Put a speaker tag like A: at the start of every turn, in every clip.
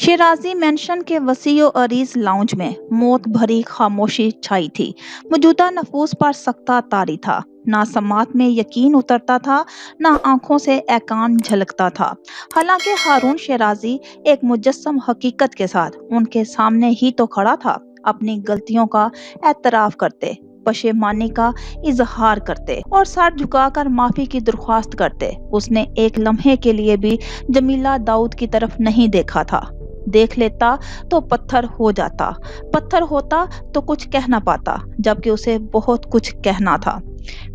A: शेराजी mention के वसीओ Areej lounge में मौत भरी खामोशी छाई थी। मौजूदा नफूस पर सख्ता तारी था। ना समात में यकीन उतरता था, ना आंखों से ऐकान झलकता था। हालांकि हारून शेराजी एक मुजस्सम हकीकत के साथ उनके सामने ही तो खड़ा था, अपनी गलतियों का एतराफ करते, पशेमानी का इजहार करते और सर झुकाकर माफी की दरख्वास्त करते। उसने एक लम्हे के लिए भी जमीला दाऊद की तरफ नहीं देखा था। देख लेता तो पत्थर हो जाता, पत्थर होता तो कुछ कह ना पाता, जबकि उसे बहुत कुछ कहना था।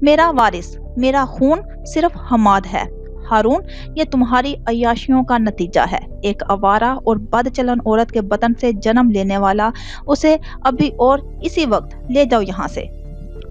A: मेरा वारिस, मेरा खून सिर्फ हमाद है। हारून, ये तुम्हारी अय्याशियों का नतीजा है। एक आवारा और बदचलन औरत के बदन से जन्म लेने वाला, उसे अभी और इसी वक्त ले जाओ यहाँ से।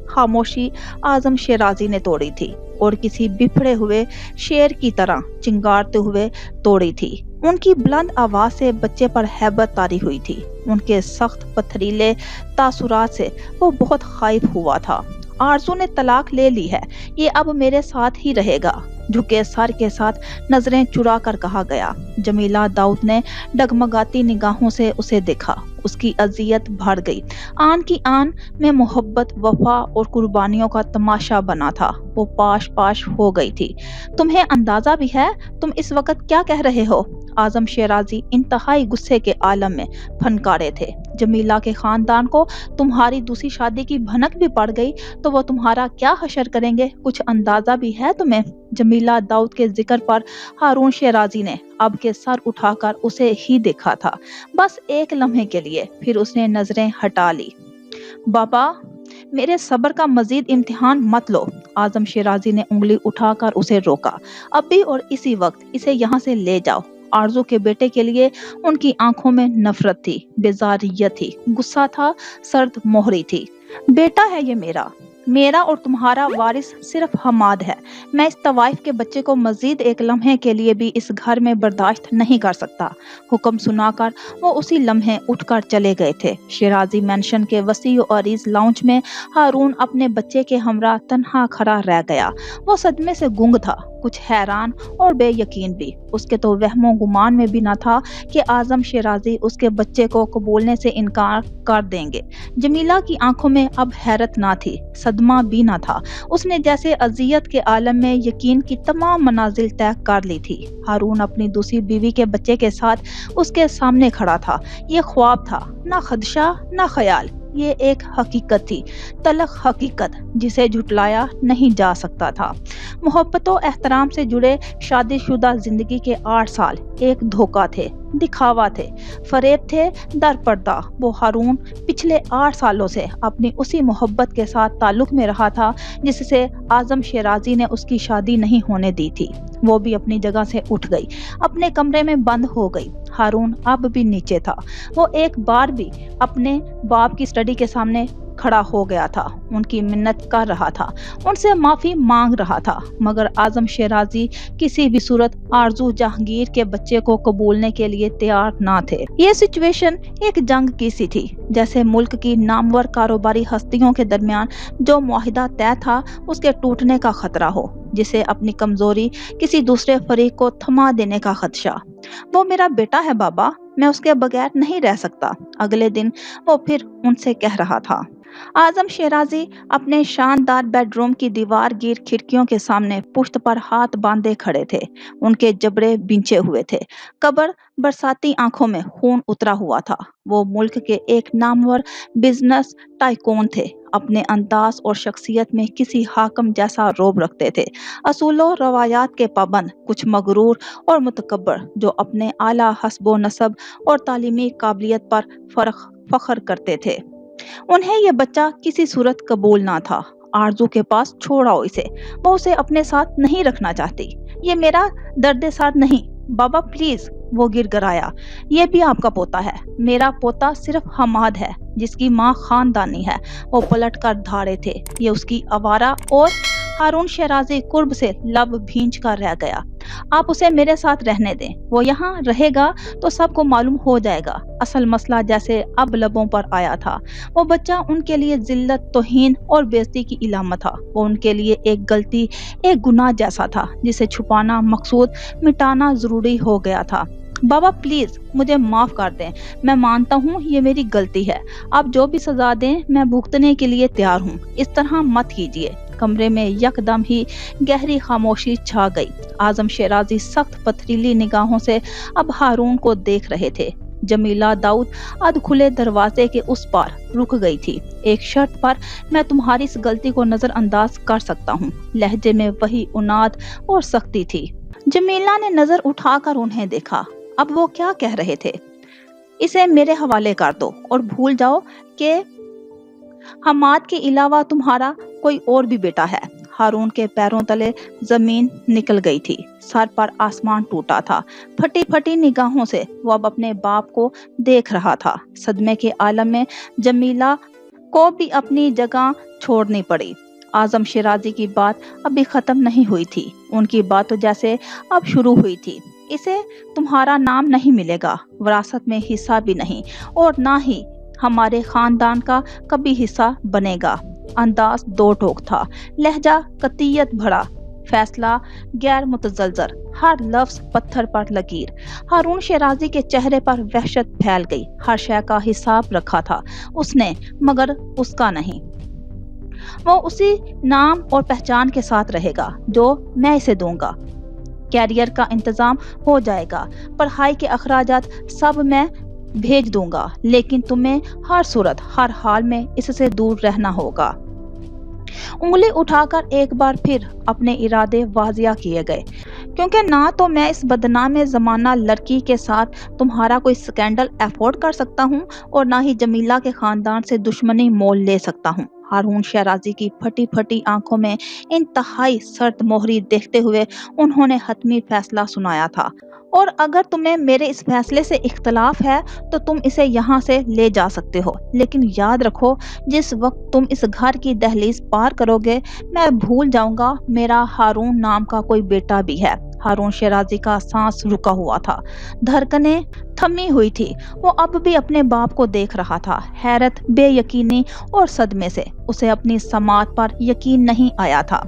A: खामोशी आजम शेराजी ने तोड़ी थी और किसी बिफड़े हुए शेर की तरह चिंगारते हुए तोड़ी थी। उनकी बुलंद आवाज से बच्चे पर हैबत तारी हुई थी। उनके सख्त पथरीले तासुरात से वो बहुत खाइफ हुआ था। आरजू ने तलाक ले ली है, ये अब मेरे साथ ही रहेगा, झुके सर के साथ नजरें चुरा कर कहा गया। जमीला दाऊद ने डगमगाती निगाहों से उसे देखा। उसकी अजियत बढ़ गई। आन की आन में मोहब्बत, वफा और कुर्बानियों का तमाशा बना था। वो पाश पाश हो गई थी। तुम्हें अंदाजा भी है तुम इस वक्त क्या कह रहे हो? आजम शेराजी इंतहाई गुस्से के आलम में फनकारे थे। जमीला के खानदान को तुम्हारी दूसरी शादी की भनक भी पड़ गई तो वो तुम्हारा क्या हशर करेंगे? कुछ अंदाजा भी है तुम्हें? जमीला दाऊद के जिक्र पर हारून शेराजी ने अब के सर उठाकर उसे ही देखा था, बस एक लम्हे के लिए। फिर उसने नजरें हटा ली। बाबा, मेरे सब्र का मजीद इम्तिहान मत लो। आजम शेराजी ने उंगली उठाकर उसे रोका। अभी और इसी वक्त इसे यहाँ से ले जाओ। आरजू के बेटे के लिए उनकी आंखों में नफरत थी, बेजारियत थी, गुस्सा था, सर्द मोहरी थी। बेटा है ये मेरा, मेरा और तुम्हारा वारिस सिर्फ हमाद है। मैं इस तवाइफ के बच्चे को मजीद एक लम्हे के लिए भी इस घर में बर्दाश्त नहीं कर सकता। हुक्म सुनाकर वो उसी लम्हे उठकर चले गए थे। शेराजी मेंशन के वसीओ अरीज लाउंज में हारून अपने बच्चे के हमरा तन्हा खड़ा रह गया। वो सदमे से गुंग था, कुछ हैरान और बेयकीन भी। उसके तो वहमो गुमान में भी न था कि आजम शेराजी उसके बच्चे को कबूलने से इनकार कर देंगे। जमीला की आंखों में अब हैरत ना थी, सदमा भी ना था। उसने जैसे अजियत के आलम में यकीन की तमाम मनाजिल तय कर ली थी। हारून अपनी दूसरी बीवी के बच्चे के साथ उसके सामने खड़ा था। ये ख्वाब था, ना खदशा ना ख्याल। ये एक हकीकत थी, तलख हकीकत, जिसे झुटलाया नहीं जा सकता था। मोहब्बतों एहतराम से जुड़े शादीशुदा जिंदगी के 8 साल एक धोखा थे, दिखावा थे, फरेब थे, दर पर्दा। वो हारून पिछले 8 सालों से अपनी उसी मोहब्बत के साथ ताल्लुक में रहा था जिससे आजम शेराजी ने उसकी शादी नहीं होने दी थी। वो भी अपनी जगह से उठ गई, अपने कमरे में बंद हो गई। हारून अब भी नीचे था। वो एक बार भी अपने बाप की स्टडी के सामने खड़ा हो गया था, उनकी मिन्नत कर रहा था, उनसे माफी मांग रहा था। मगर आजम शेराजी किसी भी सूरत आरजू जहांगीर के बच्चे को कबूलने के लिए तैयार ना थे। ये सिचुएशन एक जंग की सी थी, जैसे मुल्क की नामवर कारोबारी हस्तियों के दरमियान जो मुआहिदा तय था उसके टूटने का खतरा हो, जिसे अपनी कमजोरी किसी दूसरे फरीक को थमा देने का खदशा। वो मेरा बेटा है बाबा, मैं उसके बगैर नहीं रह सकता। अगले दिन वो फिर उनसे कह रहा था। आजम शेराजी अपने शानदार बेडरूम की दीवार गिर खिड़कियों के सामने पुश्त पर हाथ बांधे खड़े थे। उनके जबड़े बिंचे हुए थे, कब्र बरसाती आंखों में खून उतरा हुआ था। वो मुल्क के एक नामवर बिजनेस टाइकून थे। अपने अंदाज और शख्सियत में किसी हाकम जैसा रोब रखते थे। असूलों रवायात के पाबंद, कुछ मगरूर और मुतकब्बर, जो अपने आला हस्बो नसब और तालीमी काबिलियत पर फख्र करते थे। उन्हें यह बच्चा किसी सूरत कबूल ना था। आरजू के पास छोड़ाओ इसे, वो उसे अपने साथ नहीं रखना चाहती। ये मेरा दर्द सर नहीं बाबा, प्लीज। वो गिड़गिड़ाया। ये भी आपका पोता है। मेरा पोता सिर्फ हमाद है, जिसकी माँ खानदानी है। वो पलट कर धाड़े थे। ये उसकी आवारा। और हारून शेराजी कुर्ब से लब भींच कर रह गया। आप उसे मेरे साथ रहने दें, वो यहाँ रहेगा तो सबको मालूम हो जाएगा। असल मसला जैसे अब लबों पर आया था। वो बच्चा उनके लिए जिल्लत, तौहीन और बेइज्जती की इलामत था। वो उनके लिए एक गलती, एक गुनाह जैसा था, जिसे छुपाना मकसूद, मिटाना जरूरी हो गया था। बाबा प्लीज मुझे माफ कर दें, मैं मानता हूँ ये मेरी गलती है, आप जो भी सजा दें मैं भुगतने के लिए तैयार हूँ, इस तरह मत कीजिए। कमरे में यकदम ही गहरी खामोशी छा गई। आजम शेराजी सख्त पथरीली निगाहों से अब हारून को देख रहे थे। जमीला दाऊद अध खुले दरवाजे के उस पार रुक गई थी। एक शर्त पर मैं तुम्हारी इस गलती को नजरअंदाज कर सकता हूँ। लहजे में वही उनाद और सख्ती थी। जमीला ने नजर उठाकर उन्हें देखा। अब वो क्या कह रहे थे? इसे मेरे हवाले कर दो और भूल जाओ कि हमाद के अलावा तुम्हारा कोई और भी बेटा है। हारून के पैरों तले जमीन निकल गई थी। सर पर आसमान टूटा था। फटी फटी निगाहों से वो अब अपने बाप को देख रहा था। सदमे के आलम में जमीला को भी अपनी जगह छोड़नी पड़ी। आजम शिराजी की बात अभी खत्म नहीं हुई थी। उनकी बात तो जैसे अब शुरू हुई थी। इसे तुम्हारा नाम नहीं मिलेगा, विरासत में हिस्सा भी नहीं, और ना ही हमारे खानदान का कभी हिस्सा बनेगा। अंदाज दो टोक था, लहजा कतियत भरा, फैसला गैर मुतजलजल, हर लफ्ज पत्थर पर लकीर। हारून शेराजी के चेहरे पर वहशत फैल गई। हर शय का हिसाब रखा था उसने, मगर उसका नहीं। वो उसी नाम और पहचान के साथ रहेगा जो मैं इसे दूंगा। कैरियर का इंतजाम हो जाएगा, पढ़ाई के अखराजात सब मैं भेज दूंगा, लेकिन तुम्हें हर सूरत हर हाल में इससे दूर रहना होगा। उंगली उठाकर एक बार फिर अपने इरादे वाजिया किए गए, क्योंकि ना तो मैं इस बदनाम जमाना लड़की के साथ तुम्हारा कोई स्कैंडल अफोर्ड कर सकता हूँ और ना ही जमीला के खानदान से दुश्मनी मोल ले सकता हूँ। हारून शेराजी की फटी फटी आंखों में इंतहाई सर्द मोहरी देखते हुए उन्होंने हतमी फैसला सुनाया था। और अगर तुम्हें मेरे इस फैसले से इख्तलाफ है तो तुम इसे यहाँ से ले जा सकते हो, लेकिन याद रखो जिस वक्त तुम इस घर की दहलीज पार करोगे मैं भूल जाऊंगा मेरा हारून नाम का कोई बेटा भी है। हारून शेराजी का सांस रुका हुआ था, धड़कनें थमी हुई थी। वो अब भी अपने बाप को देख रहा था, हैरत, बेयकीनी और सदमे से। उसे अपनी समात पर यकीन नहीं आया था।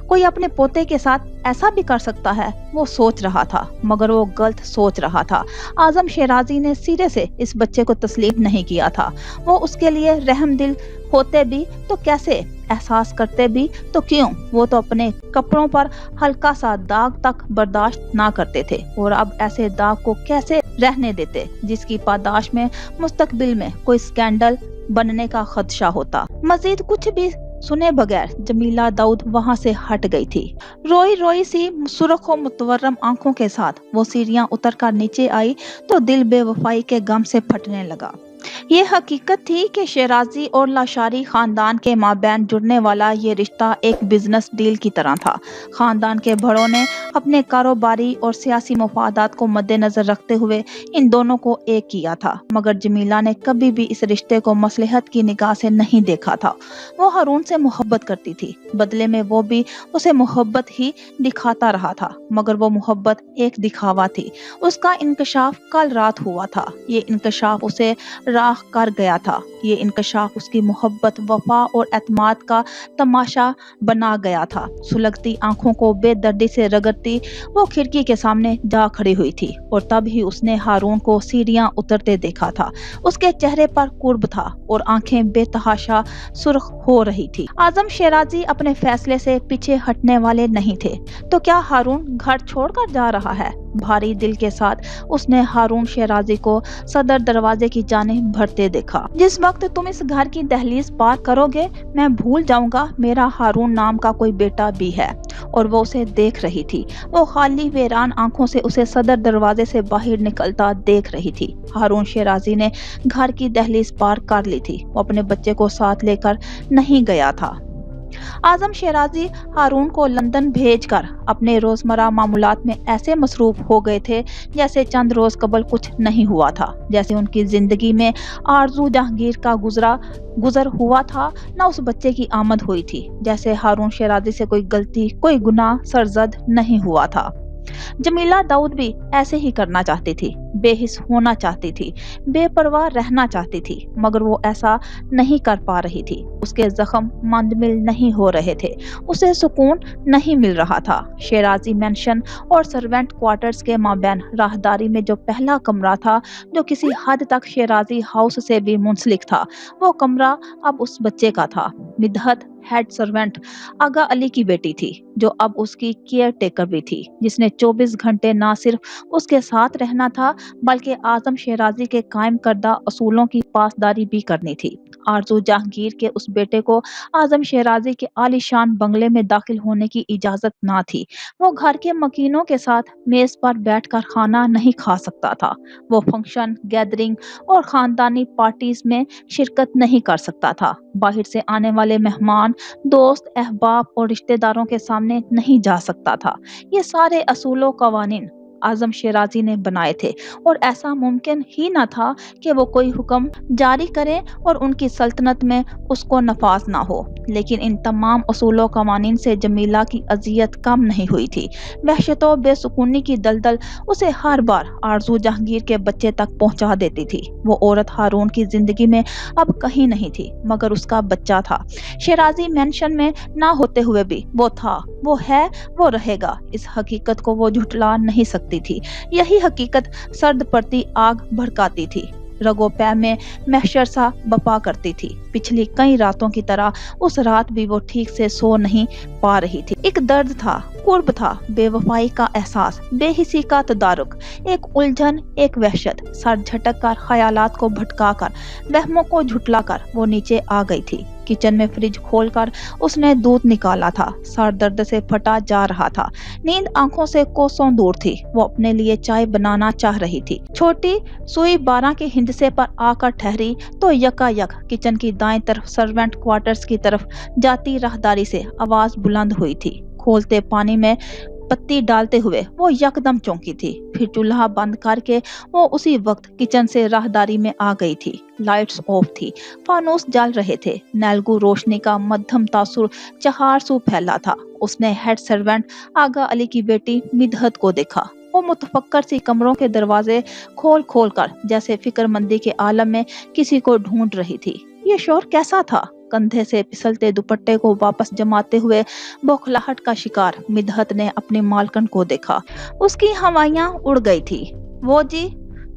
A: कोई अपने पोते के साथ ऐसा भी कर सकता है, वो सोच रहा था, मगर वो गलत सोच रहा था। आजम शेराजी ने सिरे से इस बच्चे को तस्लीम नहीं किया था। वो उसके लिए रहमदिल होते भी तो कैसे, एहसास करते भी तो क्यों? वो तो अपने कपड़ों पर हल्का सा दाग तक बर्दाश्त ना करते थे, और अब ऐसे दाग को कैसे रहने देते जिसकी पादाश में मुस्तकबिल में कोई स्कैंडल बनने का खदशा होता। मजीद कुछ भी सुने बगैर जमीला दाऊद वहां से हट गई थी। रोई रोई सी सुरख और मुतवर्रम आंखों के साथ वो सीढ़ियां उतर कर नीचे आई तो दिल बेवफाई के गम से फटने लगा। ये हकीकत थी कि शेराजी और लाशारी खानदान के माबैन जुड़ने वाला ये रिश्ता एक बिजनेस डील की तरह था। खानदान के बड़ों ने अपने कारोबारी और सियासी मफादात को मद्देनजर रखते हुए इन दोनों को एक किया था, मगर जमीला ने कभी भी इस रिश्ते को मसलहत की निगाह से नहीं देखा था। वो हारून से मोहब्बत करती थी, बदले में वो भी उसे मोहब्बत ही दिखाता रहा था, मगर वो मोहब्बत एक दिखावा थी। उसका इंकशाफ कल रात हुआ था। ये इंकशाफ उसे राह कर गया था। ये इंकशाफ उसकी मोहब्बत, वफा और एतमाद का तमाशा बना गया था। सुलगती आंखों को बेदर्दी से रगड़ती वो खिड़की के सामने जा खड़ी हुई थी, और तब ही उसने हारून को सीढ़ियां उतरते देखा था। उसके चेहरे पर कुर्ब था और आंखें बेतहाशा सुर्ख हो रही थी। आजम शेराजी अपने फैसले से पीछे हटने वाले नहीं थे। तो क्या हारून घर छोड़कर जा रहा है? भारी दिल के साथ उसने हारून शेराजी को सदर दरवाजे की जानिब बढ़ते देखा। जिस वक्त तुम इस घर की दहलीज पार करोगे मैं भूल जाऊंगा मेरा हारून नाम का कोई बेटा भी है। और वो उसे देख रही थी। वो खाली वीरान आंखों से उसे सदर दरवाजे से बाहर निकलता देख रही थी। हारून शेराजी ने घर की दहलीज पार कर ली थी। वो अपने बच्चे को साथ लेकर नहीं गया था। आजम शेराजी हारून को लंदन भेजकर अपने रोजमर्रा मामूलात में ऐसे मसरूफ हो गए थे जैसे चंद रोज कबल कुछ नहीं हुआ था। जैसे उनकी जिंदगी में आरजू जहांगीर का गुजर हुआ था, न उस बच्चे की आमद हुई थी। जैसे हारून शेराजी से कोई गलती, कोई गुनाह सरजद नहीं हुआ था। जमीला दाऊद भी ऐसे ही करना चाहती थी, बेहिस होना चाहती थी, बेपरवाह रहना चाहती थी, मगर वो ऐसा नहीं कर पा रही थी। उसके जख्म मंदमिल नहीं हो रहे थे, उसे सुकून नहीं मिल रहा था। शेराजी मेंशन और सर्वेंट क्वार्टर्स के माबैन राहदारी में जो पहला कमरा था, जो किसी हद तक शेराजी हाउस से भी मुंसलिक था, वो कमरा अब उस बच्चे का था। मिदहत हेड सर्वेंट आगा अली की बेटी थी, जो अब उसकी केयर टेकर भी थी, जिसने 24 घंटे ना सिर्फ उसके साथ रहना था, बल्कि आजम शेराजी के कायम करदा असूलों की पासदारी भी करनी थी। आरजू जहांगीर के उस बेटे को आजम शेराजी के आलीशान बंगले में दाखिल होने की इजाजत ना थी। वो घर के मकीनों के साथ मेज पर बैठकर खाना नहीं खा सकता था। वो फंक्शन, गैदरिंग और खानदानी पार्टीज में शिरकत नहीं कर सकता था। बाहर से आने वाले मेहमान, दोस्त, अहबाब और रिश्तेदारों के सामने नहीं जा सकता था। ये सारे असूलों कवानीन आजम शेराजी ने बनाए थे, और ऐसा मुमकिन ही न था कि वो कोई हुक्म जारी करे और उनकी सल्तनत में उसको नफाज ना हो। लेकिन इन तमाम असूलों कवानीन से जमीला की अजियत कम नहीं हुई थी। वहशतो बेसुकूनी की दलदल उसे हर बार आरजू जहांगीर के बच्चे तक पहुंचा देती थी। वो औरत हारून की जिंदगी में अब कहीं नहीं थी, मगर उसका बच्चा था। शेराजी मेंशन में ना होते हुए भी वो था, वो है, वो रहेगा। इस हकीकत को वो झुठला नहीं सकती थी। यही हकीकत सर्द पड़ती आग भड़काती थी, रगो पै में महशर सा बपा करती थी। पिछली कई रातों की तरह उस रात भी वो ठीक से सो नहीं पा रही थी। एक दर्द था, कुर्ब था, बेवफाई का एहसास, बेहिसी का तदारुक, एक उलझन, एक वहशत। सर झटक कर, ख्यालात को भटका कर, वहमों को झुटला कर वो नीचे आ गई थी। किचन में फ्रिज खोलकर उसने दूध निकाला था। सर दर्द से फटा जा रहा था, नींद आंखों से कोसों दूर थी। वो अपने लिए चाय बनाना चाह रही थी। छोटी सुई 12 के हिंदसे पर आकर ठहरी तो यकायक किचन की दाएं तरफ सर्वेंट क्वार्टर्स की तरफ जाती राहदारी से आवाज बुलंद हुई थी। खोलते पानी में पत्ती डालते हुए वो यकदम चौंकी थी। फिर चूल्हा बंद करके वो उसी वक्त किचन से राहदारी में आ गई थी। लाइट्स ऑफ थी, फानूस जल रहे थे। नैलगू रोशनी का मध्यम तासुर चहार सू फैला था। उसने हेड सर्वेंट आगा अली की बेटी मिदहत को देखा। वो मुतफक्कर सी कमरों के दरवाजे खोल खोल कर जैसे फिक्रमंदी के आलम में किसी को ढूंढ रही थी। ये शोर कैसा था? कंधे से फिसलते दुपट्टे को वापस जमाते हुए बौखलाहट का शिकार मिदहत ने अपनी मालकन को देखा। उसकी हवाइयां उड़ गई थी। वो जी,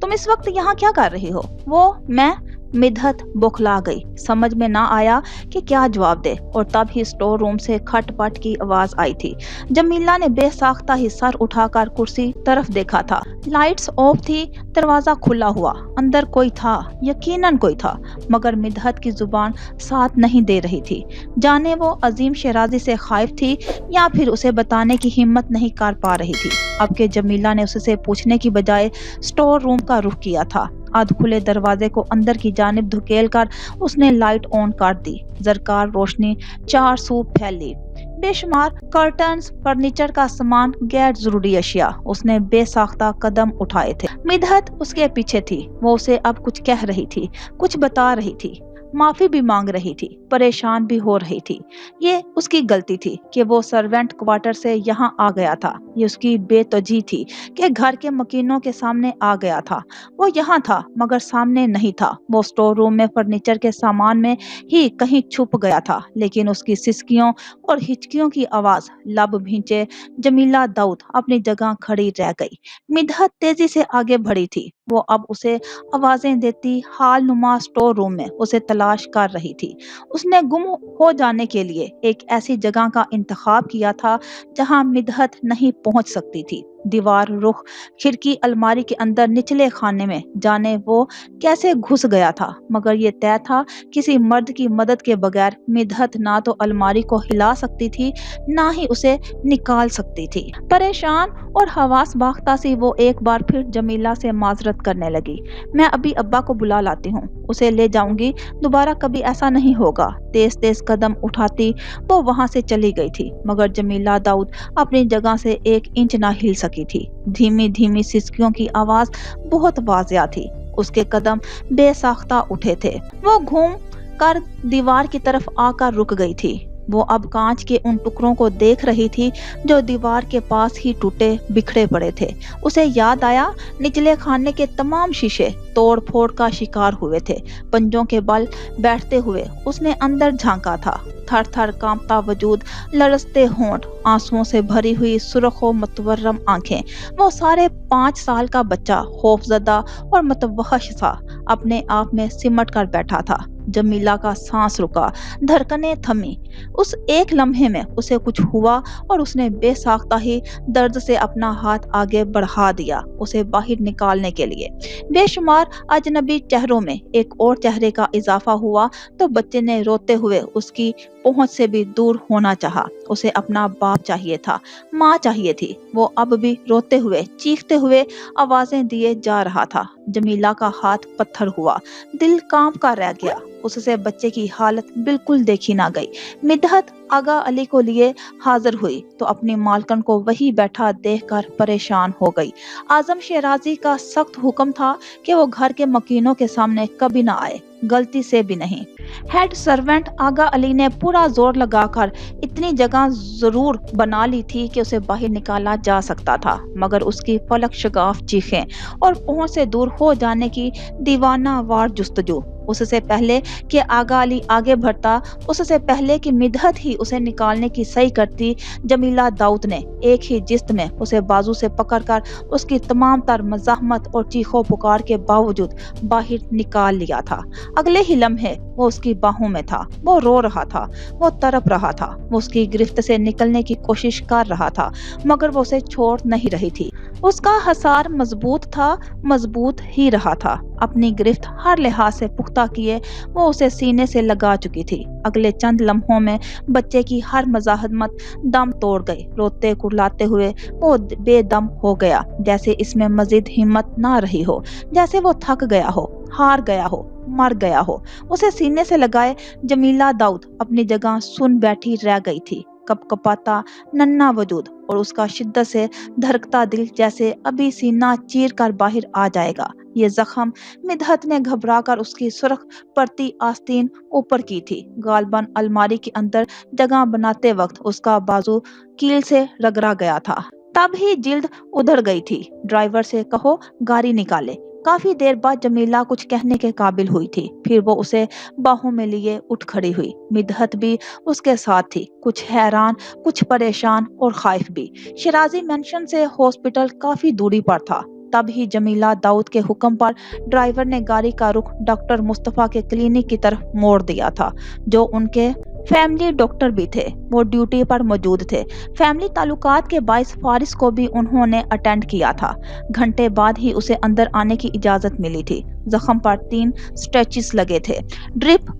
A: तुम इस वक्त यहाँ क्या कर रही हो? वो, मैं। मिदहत बौखला गई। समझ में ना आया कि क्या जवाब दे, और तब ही स्टोर रूम से खटपट की आवाज आई थी। जमीला ने बेसाख्ता ही सर उठाकर कुर्सी तरफ देखा था। लाइट्स ऑफ थी, दरवाजा खुला हुआ। अंदर कोई था, यकीनन कोई था, मगर मिदहत की जुबान साथ नहीं दे रही थी। जाने वो अजीम शेराजी से खाइफ थी या फिर उसे बताने की हिम्मत नहीं कर पा रही थी। अब के जमीला ने उससे पूछने की बजाय स्टोर रूम का रुख किया था। अध खुले दरवाजे को अंदर की जानिब धुकेल कर उसने लाइट ऑन कर दी। जरकार रोशनी चार सू फैली। बेशुमार कर्टन्स, फर्नीचर का सामान, गैर जरूरी अशिया। उसने बेसाख्ता कदम उठाए थे। मिदहत उसके पीछे थी। वो उसे अब कुछ कह रही थी, कुछ बता रही थी, माफी भी मांग रही थी, परेशान भी हो रही थी। ये उसकी गलती थी कि वो सर्वेंट क्वार्टर से यहाँ आ गया था। ये उसकी बेतौजी थी कि घर के मकीनों के सामने आ गया था। वो यहाँ था मगर सामने नहीं था। वो स्टोर रूम में फर्नीचर के सामान में ही कहीं छुप गया था। लेकिन उसकी सिसकियों और हिचकियों की आवाज लब भींचे जमीला दाऊद अपनी जगह खड़ी रह गई। मिदहत तेजी से आगे बढ़ी थी। वो अब उसे आवाजें देती हाल नुमा स्टोर रूम में उसे तलाश कर रही थी। उसने गुम हो जाने के लिए एक ऐसी जगह का इंतखाब किया था जहां मिदहत नहीं पहुंच सकती थी। दीवार, रुख, खिड़की, अलमारी के अंदर निचले खाने में जाने वो कैसे घुस गया था, मगर ये तय था किसी मर्द की मदद के बगैर मिदहत ना तो अलमारी को हिला सकती थी, ना ही उसे निकाल सकती थी। परेशान और हवास बाख्ता सी वो एक बार फिर जमीला से माजरत करने लगी। मैं अभी अब्बा को बुला लाती हूँ, उसे ले जाऊंगी, दोबारा कभी ऐसा नहीं होगा। तेज तेज कदम उठाती वो वहां से चली गई थी, मगर जमीला दाऊद अपनी जगह से एक इंच ना हिल सकी थी। धीमी धीमी सिसकियों की आवाज बहुत वाज़िया थी। उसके कदम बेसाख्ता उठे थे। वो घूम कर दीवार की तरफ आकर रुक गई थी। وہ اب کانچ کے ان ٹکڑوں کو دیکھ رہی تھی جو دیوار کے پاس ہی ٹوٹے بکھرے پڑے تھے۔ اسے یاد آیا نچلے خانے کے تمام شیشے توڑ پھوڑ کا شکار ہوئے تھے۔ پنجوں کے بل بیٹھتے ہوئے اس نے اندر جھانکا تھا، تھر تھر کانپتا وجود، لرزتے ہونٹ، آنسوؤں سے بھری ہوئی سرخ و متورم آنکھیں۔ وہ سارے 5 سال کا بچہ خوف زدہ اور متوحش سا اپنے آپ میں سمٹ کر بیٹھا تھا۔ جمیلہ کا سانس رکا، دھڑکنیں تھمی۔ اس ایک لمحے میں اسے کچھ ہوا اور اس نے بے ساختہ ہی درد سے اپنا ہاتھ آگے بڑھا دیا اسے باہر نکالنے کے لیے۔ بے شمار اجنبی چہروں میں ایک اور چہرے کا اضافہ ہوا تو بچے نے روتے ہوئے اس کی پہنچ سے بھی دور ہونا چاہا۔ اسے اپنا باپ چاہیے تھا، ماں چاہیے تھی۔ وہ اب بھی روتے ہوئے، چیختے ہوئے آوازیں دیے جا رہا تھا۔ جمیلہ کا ہاتھ پتھر ہوا، دل کانپ کر رہ گیا۔ اس سے بچے کی حالت بالکل دیکھی نہ گئی۔ مدحت آغا علی کو لیے حاضر ہوئی تو اپنی مالکن کو وہی بیٹھا دیکھ کر پریشان ہو گئی۔ اعظم شیرازی کا سخت حکم تھا کہ وہ گھر کے مکینوں کے سامنے کبھی نہ آئے، غلطی سے بھی نہیں۔ ہیڈ سرونٹ آغا علی نے پورا زور لگا کر اتنی جگہ ضرور بنا لی تھی کہ اسے باہر نکالا جا سکتا تھا، مگر اس کی فلک شگاف چیخیں اور پہنچ سے دور ہو جانے کی دیوانہ وار جستجو، اس سے پہلے کہ آغا علی آگے بڑھتا، اس سے پہلے کہ مدحت ہی اسے نکالنے کی صحیح کرتی، جمیلہ داؤد نے ایک ہی جست میں اسے بازو سے پکڑ کر اس کی تمام تر مزاحمت اور چیخو پکار کے باوجود باہر نکال لیا تھا۔ اگلے ہی لمحے وہ اس کی باہوں میں تھا۔ وہ رو رہا تھا، وہ تڑپ رہا تھا، وہ اس کی گرفت سے نکلنے کی کوشش کر رہا تھا، مگر وہ اسے چھوڑ نہیں رہی تھی۔ اس کا حصار مضبوط تھا، مضبوط ہی رہا تھا۔ اپنی گرفت ہر لحاظ سے پختہ کیے وہ اسے سینے سے لگا چکی تھی۔ اگلے چند لمحوں میں بچے کی ہر مزاحمت دم توڑ گئی۔ روتے کرلاتے ہوئے وہ بے دم ہو گیا، جیسے اس میں مزید ہمت نہ رہی ہو، جیسے وہ تھک گیا ہو، ہار گیا ہو، مر گیا ہو۔ اسے سینے سے لگائے جمیلہ داؤد اپنی جگہ سن بیٹھی رہ گئی تھی، کپ کپاتا ننھا وجود اور اس کا شدت سے دھڑکتا دل جیسے ابھی سینہ چیر کر باہر آ جائے گا۔ یہ زخم مدحت نے گھبرا کر اس کی سرخ پڑتی آستین اوپر کی تھی۔ غالباً الماری کے اندر جگہ بناتے وقت اس کا بازو کیل سے رگڑا گیا تھا۔ تب ہی جلد ادھڑ گئی تھی۔ ڈرائیور سے کہو گاڑی نکالے۔ کافی دیر بعد جمیلہ کچھ کہنے کے قابل ہوئی تھی، پھر وہ اسے باہوں میں لیے اٹھ کھڑی ہوئی۔ مدحت بھی اس کے ساتھ تھی، کچھ حیران، کچھ پریشان اور خائف بھی۔ شیرازی مینشن سے ہاسپٹل کافی دوری پر تھا۔ تب ہی جمیلہ داؤد کے حکم پر ڈرائیور نے گاڑی کا رخ ڈاکٹر مصطفیٰ کے کلینک کی طرف موڑ دیا تھا، جو ان کے فیملی ڈاکٹر بھی تھے۔ وہ ڈیوٹی پر موجود تھے۔ فیملی تعلقات کے باعث فارس کو بھی انہوں نے اٹینڈ کیا تھا۔ گھنٹے بعد ہی اسے اندر آنے کی اجازت ملی تھی۔ زخم پر 3 سٹیچز لگے تھے۔ ڈرپ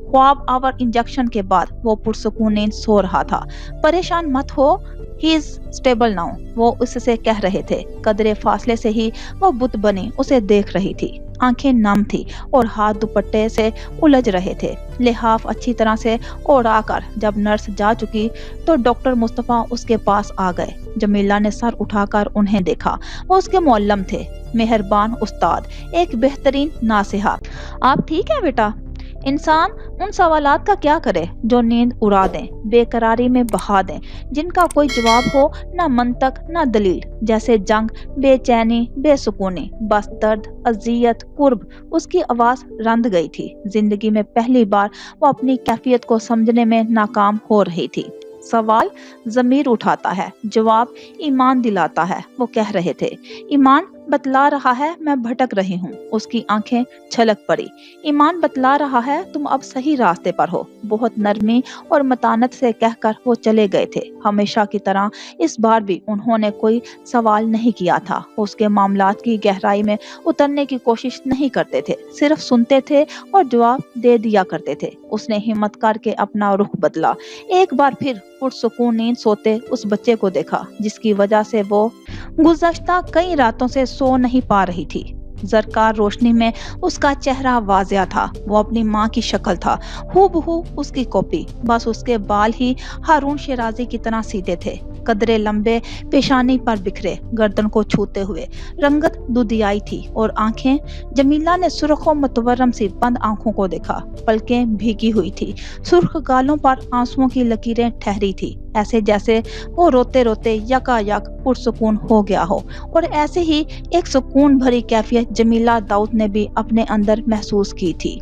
A: خواب آور انجیکشن کے بعد وہ پرسکون نیند سو رہا تھا۔ پریشان مت ہو، ہی از اسٹیبل ناؤ، وہ اس سے کہہ رہے تھے۔ قدرے فاصلے سے ہی وہ بت بنی اسے دیکھ رہی تھی۔ آنکھیں نم تھی اور ہاتھ دوپٹے سے الجھ رہے تھے۔ لحاف اچھی طرح سے اوڑھا کر جب نرس جا چکی تو ڈاکٹر مصطفیٰ اس کے پاس آ گئے۔ جمیلہ نے سر اٹھا کر انہیں دیکھا۔ وہ اس کے معلم تھے، مہربان استاد، ایک بہترین ناصحہ۔ آپ ٹھیک ہیں بیٹا؟ انسان ان سوالات کا کیا کرے جو نیند اڑا دیں، بے قراری میں بہا دیں، جن کا کوئی جواب ہو نہ منطق نہ دلیل، جیسے جنگ، بے چینی، بے سکونی، بس درد، اذیت، کرب۔ اس کی آواز رند گئی تھی۔ زندگی میں پہلی بار وہ اپنی کیفیت کو سمجھنے میں ناکام ہو رہی تھی۔ سوال ضمیر اٹھاتا ہے، جواب ایمان دلاتا ہے، وہ کہہ رہے تھے۔ ایمان بتلا رہا ہے میں بھٹک رہی ہوں۔ اس کی آنکھیں چھلک پڑی۔ ایمان بتلا رہا ہے تم اب صحیح راستے پر ہو۔ بہت نرمی اور متانت سے کہہ کر وہ چلے گئے تھے۔ ہمیشہ کی طرح اس بار بھی انہوں نے کوئی سوال نہیں کیا تھا۔ اس کے معاملات کی گہرائی میں اترنے کی کوشش نہیں کرتے تھے، صرف سنتے تھے اور جواب دے دیا کرتے تھے۔ اس نے ہمت کر کے اپنا رخ بدلا۔ ایک بار پھر پرسکون نیند سوتے اس بچے کو دیکھا جس کی وجہ سے وہ گزشتہ کئی راتوں سے سو نہیں پا رہی تھی۔ زرکار روشنی میں اس کا چہرہ واضح تھا۔ وہ اپنی ماں کی شکل تھا، ہو بہو اس کی کاپی، بس اس کے بال ہی ہارون شیرازی کی طرح سیدھے تھے۔ कदरे लंबे, पेशानी पर बिखरे, गर्दन को छूते हुए। रंगत दुधियाई थी और आंखें। जमीला ने सुर्ख और मुतवर्रम सी बंद आंखों को देखा। पलकें भीगी हुई थी, सुर्ख गालों पर आंसुओं की लकीरें ठहरी थी, ऐसे जैसे वो रोते रोते यकायक पुरसुकून हो गया हो। और ऐसे ही एक सुकून भरी कैफियत जमीला दाऊद ने भी अपने अंदर महसूस की थी।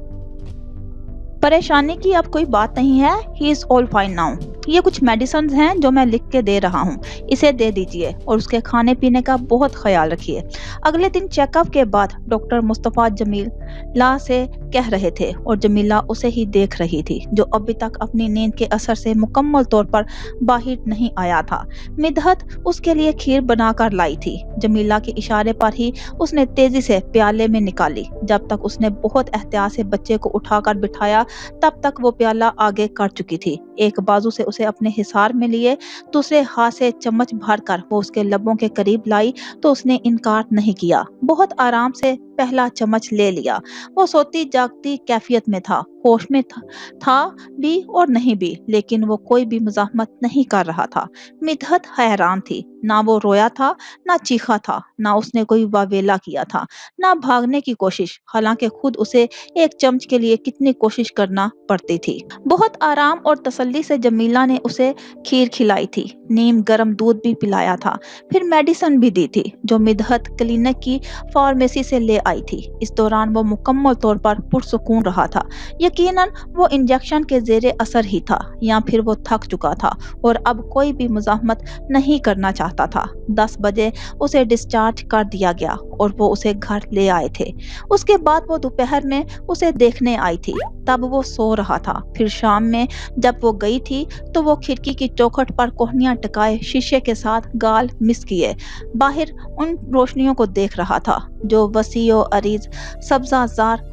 A: परेशानी की अब कोई बात नहीं है, he is all fine now. ये कुछ मेडिसिन हैं जो मैं लिख के दे रहा हूँ, इसे दे दीजिए और उसके खाने पीने का बहुत ख्याल रखिए। अगले दिन चेकअप के बाद डॉक्टर मुस्तफ़ा जमीला से कह रहे थे और जमीला उसे ही देख रही थी, जो अभी तक अपनी नींद के असर से मुकम्मल तौर पर बाहर नहीं आया था। मिदहत उसके लिए खीर बनाकर लाई थी। जमीला के इशारे पर ही उसने तेजी से प्याले में निकाली। जब तक उसने बहुत एहतियात से बच्चे को उठाकर बिठाया, तब तक वो प्याला आगे कर चुकी थी। एक बाजू से उसे अपने हिसार में लिए, दूसरे हाथ से चम्मच भरकर वो उसके लबों के करीब लाई तो उसने इनकार नहीं किया। बहुत आराम से पहला चम्मच ले लिया। वो सोती जागती कैफियत में था, होश में था भी और नहीं भी, लेकिन वो कोई भी मुज़ाहमत नहीं कर रहा था। मिदहत हैरान थी, ना वो रोया था, ना चीखा था, ना उसने कोई वावेला किया था, ना भागने की कोशिश, हालांकि खुद उसे एक चम्मच के लिए कितनी कोशिश करना पड़ती थी। बहुत आराम और तसल्ली से जमीला ने उसे खीर खिलाई थी, नीम गर्म दूध भी पिलाया था, फिर मेडिसिन भी दी थी जो मिदहत क्लिनिक की फार्मेसी से ले आई थी। इस दौरान वो मुकम्मल तौर पर पुरसुकून रहा था। यकीनन वो इंजेक्शन के जेरे असर ही था, या फिर वो थक चुका था और अब कोई भी मुज़ाहमत नहीं करना चाहता था। 10 बजे उसे डिस्चार्ज कर दिया गया और वो उसे घर ले आए थे। उसके बाद वो दोपहर में उसे देखने आई थी, तब वो सो रहा था। फिर शाम में जब वो गई थी तो वो खिड़की की चौखट पर कोहनियां टकाए शीशे के साथ गाल मिस किए बाहर उन रोशनियों को देख रहा था जो वसीओ अरीज सब्ज़ाज़ार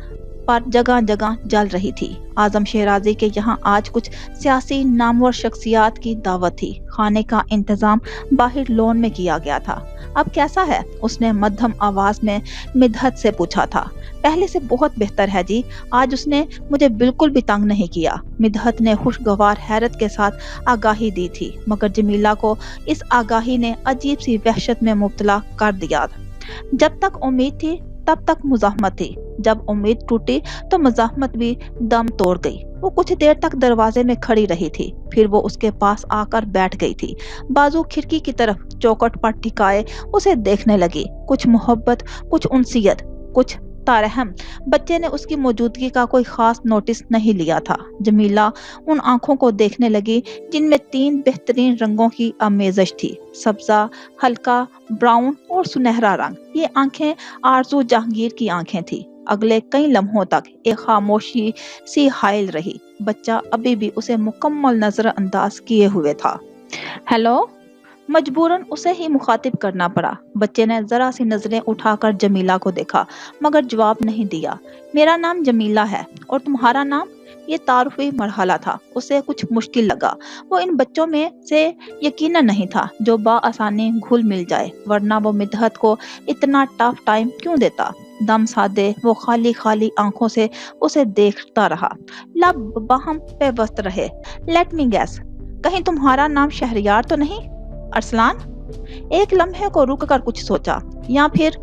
A: पर जगह जगह जल रही थी। आजम शेराजी के यहाँ आज कुछ सियासी नामवर शख्सियात की दावत थी। खाने का इंतजाम बाहर लॉन में किया गया था। अब कैसा है? उसने मध्यम आवाज में मिदहत से पूछा था। पहले से बहुत बेहतर है जी, आज उसने मुझे बिल्कुल भी तंग नहीं किया। मिदहत ने खुशगवार हैरत के साथ आगाही दी थी, मगर जमीला को इस आगाही ने अजीब सी वहशत में मुब्तला कर दिया। जब तक उम्मीद थी तब तक मुज़ाहमत थी, जब उम्मीद टूटी तो मुज़ाहमत भी दम तोड़ गई। वो कुछ देर तक दरवाजे में खड़ी रही थी, फिर वो उसके पास आकर बैठ गई थी। बाजू खिड़की की तरफ चौखट पर टिकाए उसे देखने लगी। कुछ मोहब्बत, कुछ उनसियत, कुछ तारहम। बच्चे ने उसकी मौजूदगी का कोई खास नोटिस नहीं लिया था। जमीला उन आंखों को देखने लगी जिनमें 3 बेहतरीन रंगों की आमेज़श थी, सब्जा, हल्का ब्राउन और सुनहरा रंग। ये आंखें आरजू जहांगीर की आंखें थी। अगले कई लम्हों तक एक खामोशी सी हायल रही। बच्चा अभी भी उसे मुकम्मल नजरअंदाज किए हुए था। हेलो, मजबूरन उसे ही मुखातिब करना पड़ा। बच्चे ने जरा सी नजरें उठाकर जमीला को देखा, मगर जवाब नहीं दिया। मेरा नाम जमीला है और तुम्हारा नाम? ये तारुफी मरहला था, उसे कुछ मुश्किल लगा। वो इन बच्चों में से यकीनन नहीं था जो बाआसानी घुल मिल जाए, वरना वो मिदहत को इतना टफ टाइम क्यों देता। दम साधे वो खाली खाली आंखों से उसे देखता रहा, लब बाहम पे वस्त रहे। लेट मी गैस, कहीं तुम्हारा नाम शहरियार तो नहीं? अरसलान? एक लम्हे को रुक कर कुछ सोचा, या फिर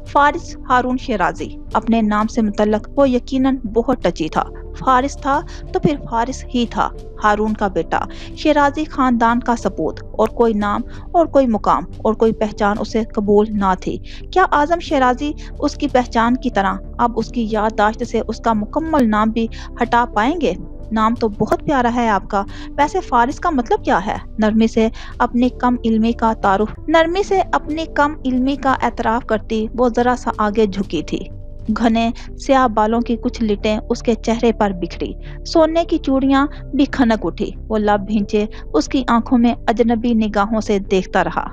A: फारिस हारून शेराजी। अपने नाम से मुतल्लक वो यकीनन बहुत टची था। फारिस था तो फिर फारिस ही था, हारून का बेटा, शेराजी खानदान का सपूत। और कोई नाम और कोई मुकाम और कोई पहचान उसे कबूल ना थी। क्या आजम शेराजी उसकी पहचान की तरह अब उसकी याददाश्त से उसका मुकम्मल नाम भी हटा पाएंगे? नाम तो बहुत प्यारा है आपका, वैसे फारिस का मतलब क्या है? नरमी से अपनी कम इल्मी का एतराफ करती वो जरा सा आगे झुकी थी। घने स्याह बालों की कुछ लिटें उसके चेहरे पर बिखरी, सोने की चूड़ियां भी खनक उठी। वो लब भींचे उसकी आंखों में अजनबी निगाहों से देखता रहा।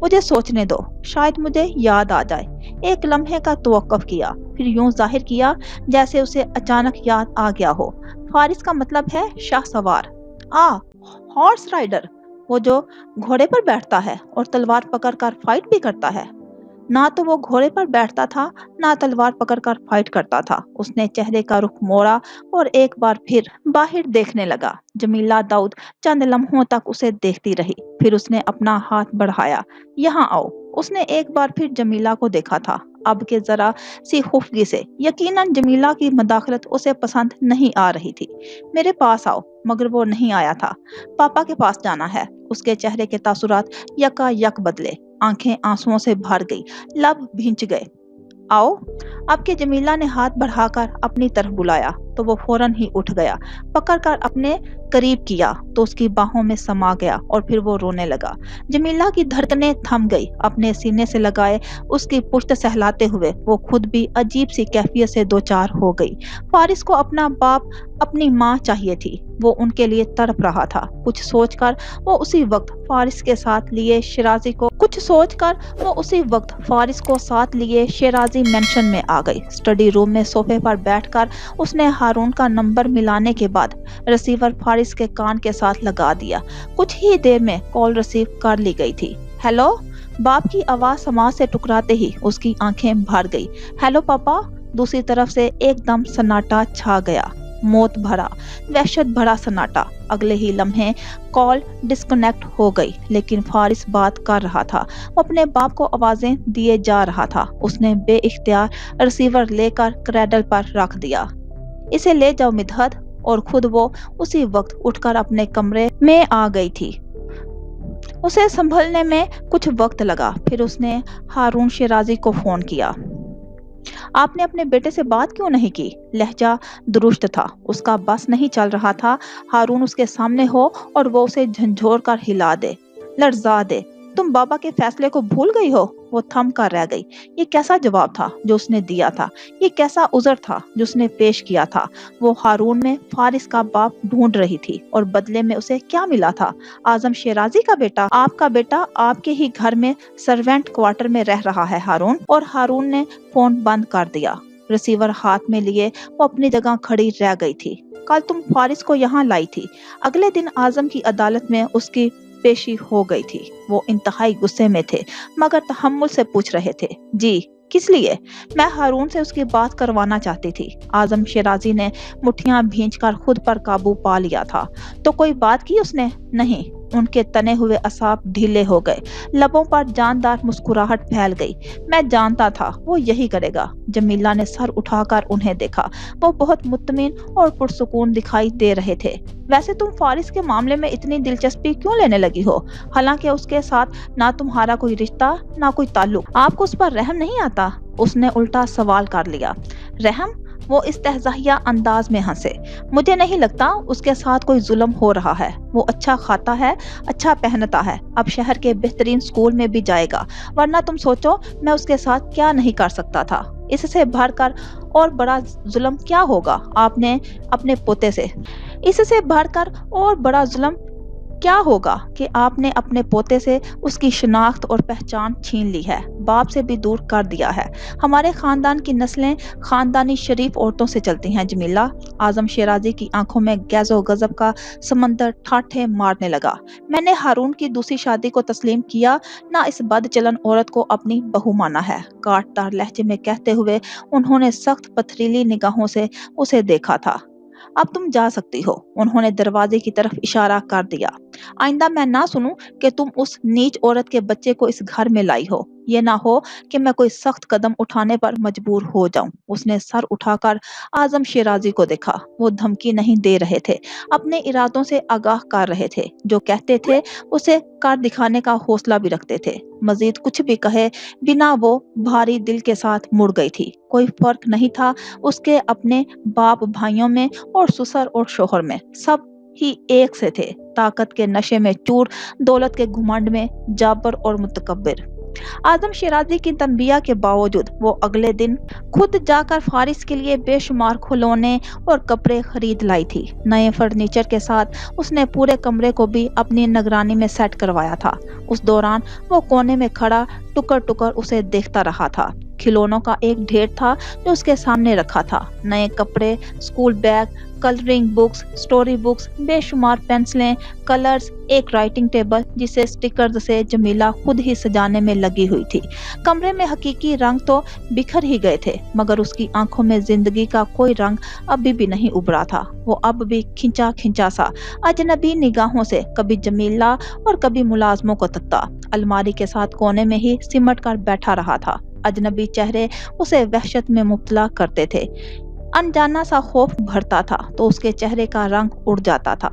A: मुझे सोचने दो, शायद मुझे याद आ जाए। एक लम्हे का तवक्कुफ किया, फिर यूं जाहिर किया जैसे उसे अचानक याद आ गया हो। फारिस का मतलब है शाह सवार। हॉर्स राइडर, वो जो घोड़े पर बैठता है और तलवार पकड़कर फाइट भी करता है। ना तो वो घोड़े पर बैठता था, ना तलवार पकड़कर फाइट करता था। उसने चेहरे का रुख मोड़ा और एक बार फिर बाहर देखने लगा। जमीला दाऊद चंद लम्हों तक उसे देखती रही, پھر اس نے اپنا ہاتھ بڑھایا۔ یہاں آؤ۔ اس نے ایک بار پھر جمیلہ کو دیکھا تھا، اب کے ذرا سی خفگی سے۔ یقیناً جمیلہ کی مداخلت اسے پسند نہیں آ رہی تھی۔ میرے پاس آؤ، مگر وہ نہیں آیا تھا۔ پاپا کے پاس جانا ہے۔ اس کے چہرے کے تاثرات یکا یک بدلے، آنکھیں آنسوؤں سے بھر گئی، لب بھینچ گئے۔ آؤ۔ اب کہ جمیلہ نے ہاتھ بڑھا کر اپنی طرف بلایا تو وہ فوراً ہی اٹھ گیا، پکڑ کر اپنے قریب کیا تو اس کی باہوں میں سما گیا اور پھر وہ رونے لگا۔ جمیلہ کی دھڑکنیں تھم گئی، اپنے سینے سے لگائے اس کی پشت سہلاتے ہوئے وہ خود بھی عجیب سی کیفیت سے دوچار ہو گئی۔ فارس کو اپنا باپ، اپنی ماں چاہیے تھی، وہ ان کے لیے تڑپ رہا تھا۔ کچھ سوچ کر وہ اسی وقت فارس کو ساتھ لیے شیرازی مینشن میں آ گئی۔ اسٹڈی روم میں صوفے پر بیٹھ کر اس نے ہارون کا نمبر ملانے کے بعد ریسیور فارس کے کان کے ساتھ لگا دیا۔ کچھ ہی دیر میں کال ریسیو کر لی گئی تھی۔ ہیلو؟ باپ کی آواز سماعت سے ٹکراتے ہی اس کی آنکھیں بھر گئی۔ ہیلو پاپا؟ دوسری طرف سے ایک دم سناٹا چھا گیا، موت بھرا، وحشت بھرا سناٹا۔ اگلے ہی لمحے کال ڈسکنیکٹ ہو گئی، لیکن فارس بات کر رہا تھا، وہ اپنے باپ کو آوازیں دیے جا رہا تھا۔ اس نے بے اختیار ریسیور لے کر کریڈل پر رکھ دیا۔ اسے لے جاؤ مدحت، اور خود وہ اسی وقت اٹھ کر اپنے کمرے میں آ گئی تھی۔ اسے سنبھلنے میں کچھ وقت لگا، پھر اس نے ہارون شیرازی کو فون کیا۔ آپ نے اپنے بیٹے سے بات کیوں نہیں کی؟ لہجہ درست تھا، اس کا بس نہیں چل رہا تھا ہارون اس کے سامنے ہو اور وہ اسے جھنجھوڑ کر ہلا دے، لرزا دے۔ تم بابا کے فیصلے کو بھول گئی ہو؟ وہ تھم کر رہ گئی۔ یہ کیسا جواب تھا جو اس نے دیا تھا؟ یہ کیسا عذر تھا جو اس نے پیش کیا تھا؟ وہ ہارون میں فارس کا باپ ڈھونڈ رہی تھی، اور بدلے میں اسے کیا ملا تھا؟ اعظم شیرازی کا بیٹا؟ آپ کا بیٹا آپ کے ہی گھر میں سرونٹ کوارٹر میں رہ رہا ہے ہارون۔ اور ہارون نے فون بند کر دیا۔ ریسیور ہاتھ میں لیے وہ اپنی جگہ کھڑی رہ گئی تھی۔ کل تم فارس کو یہاں لائی تھی، اگلے دن اعظم کی عدالت میں اس کی پیشی ہو گئی تھی۔ وہ انتہائی غصے میں تھے، مگر تحمل سے پوچھ رہے تھے، جی کس لیے؟ میں ہارون سے اس کی بات کروانا چاہتی تھی۔ اعظم شیرازی نے مٹھیاں بھینچ کر خود پر قابو پا لیا تھا۔ تو کوئی بات کی اس نے؟ نہیں۔ ان کے تنے ہوئے اعصاب ڈھیلے ہو گئے، لبوں پر جاندار مسکراہٹ پھیل گئی۔ میں جانتا تھا وہ یہی کرے گا۔ جمیلہ نے سر اٹھا کر انہیں دیکھا، وہ بہت مطمئن اور پرسکون دکھائی دے رہے تھے۔ ویسے تم فارس کے معاملے میں اتنی دلچسپی کیوں لینے لگی ہو، حالانکہ اس کے ساتھ نہ تمہارا کوئی رشتہ نہ کوئی تعلق؟ آپ کو اس پر رحم نہیں آتا؟ اس نے الٹا سوال کر لیا۔ رحم؟ وہ استہزائیہ انداز میں ہنسے۔ مجھے نہیں لگتا اس کے ساتھ کوئی ظلم ہو رہا ہے۔ وہ اچھا کھاتا ہے، اچھا پہنتا ہے، اب شہر کے بہترین اسکول میں بھی جائے گا، ورنہ تم سوچو میں اس کے ساتھ کیا نہیں کر سکتا تھا۔ اس سے بڑھ کر اور بڑا ظلم کیا ہوگا آپ نے اپنے پوتے سے؟ اس سے بڑھ کر اور بڑا ظلم کیا ہوگا کہ آپ نے اپنے پوتے سے اس کی شناخت اور پہچان چھین لی ہے، باپ سے بھی دور کر دیا ہے۔ ہمارے خاندان کی نسلیں خاندانی شریف عورتوں سے چلتی ہیں جمیلہ۔ اعظم شیرازی کی آنکھوں میں غیظ و غضب کا سمندر ٹھاٹھے مارنے لگا۔ میں نے ہارون کی دوسری شادی کو تسلیم کیا، نہ اس بد چلن عورت کو اپنی بہو مانا ہے، کاٹدار لہجے میں کہتے ہوئے انہوں نے سخت پتھریلی نگاہوں سے اسے دیکھا تھا۔ اب تم جا سکتی ہو، انہوں نے دروازے کی طرف اشارہ کر دیا۔ آئندہ میں نہ سنوں کہ تم اس نیچ عورت کے بچے کو اس گھر میں لائی ہو، یہ نہ ہو کہ میں کوئی سخت قدم اٹھانے پر مجبور ہو جاؤں۔ اس نے سر اٹھا کر اعظم شیرازی کو دیکھا۔ وہ دھمکی نہیں دے رہے تھے، اپنے ارادوں سے آگاہ کر رہے تھے، جو کہتے تھے اسے کر دکھانے کا حوصلہ بھی رکھتے تھے۔ مزید کچھ بھی کہے بنا وہ بھاری دل کے ساتھ مڑ گئی تھی۔ کوئی فرق نہیں تھا اس کے اپنے باپ بھائیوں میں اور سسر اور شوہر میں، سب ہی ایک سے تھے، طاقت کے نشے میں چور، دولت کے گھمنڈ میں جابر اور متکبر۔ اعظم شیرازی کی تنبیہ کے باوجود وہ اگلے دن خود جا کر فارس کے لیے بے شمار کھلونے اور کپڑے خرید لائی تھی۔ نئے فرنیچر کے ساتھ اس نے پورے کمرے کو بھی اپنی نگرانی میں سیٹ کروایا تھا۔ اس دوران وہ کونے میں کھڑا ٹکر ٹکر اسے دیکھتا رہا تھا۔ खिलौनों का एक ढेर था जो उसके सामने रखा था। नए कपड़े, school bag, colouring books, story books, बेशुमार पेंसिलें, कलर्स, एक राइटिंग टेबल जिसे स्टिकर्स से जमीला खुद ही सजाने में लगी हुई थी। कमरे में हकीकी रंग तो बिखर ही गए थे, मगर उसकी आंखों में जिंदगी का कोई रंग अभी भी नहीं उभरा था। वो अब भी खिंचा खिंचा सा अजनबी निगाहों से कभी जमीला और कभी मुलाजमों को तकता। अलमारी के साथ कोने में ही सिमट कर बैठा रहा था। अजनबी चेहरे उसे वहशत में मुब्तला करते थे। अनजाना सा खौफ भरता था तो उसके चेहरे का रंग उड़ जाता था।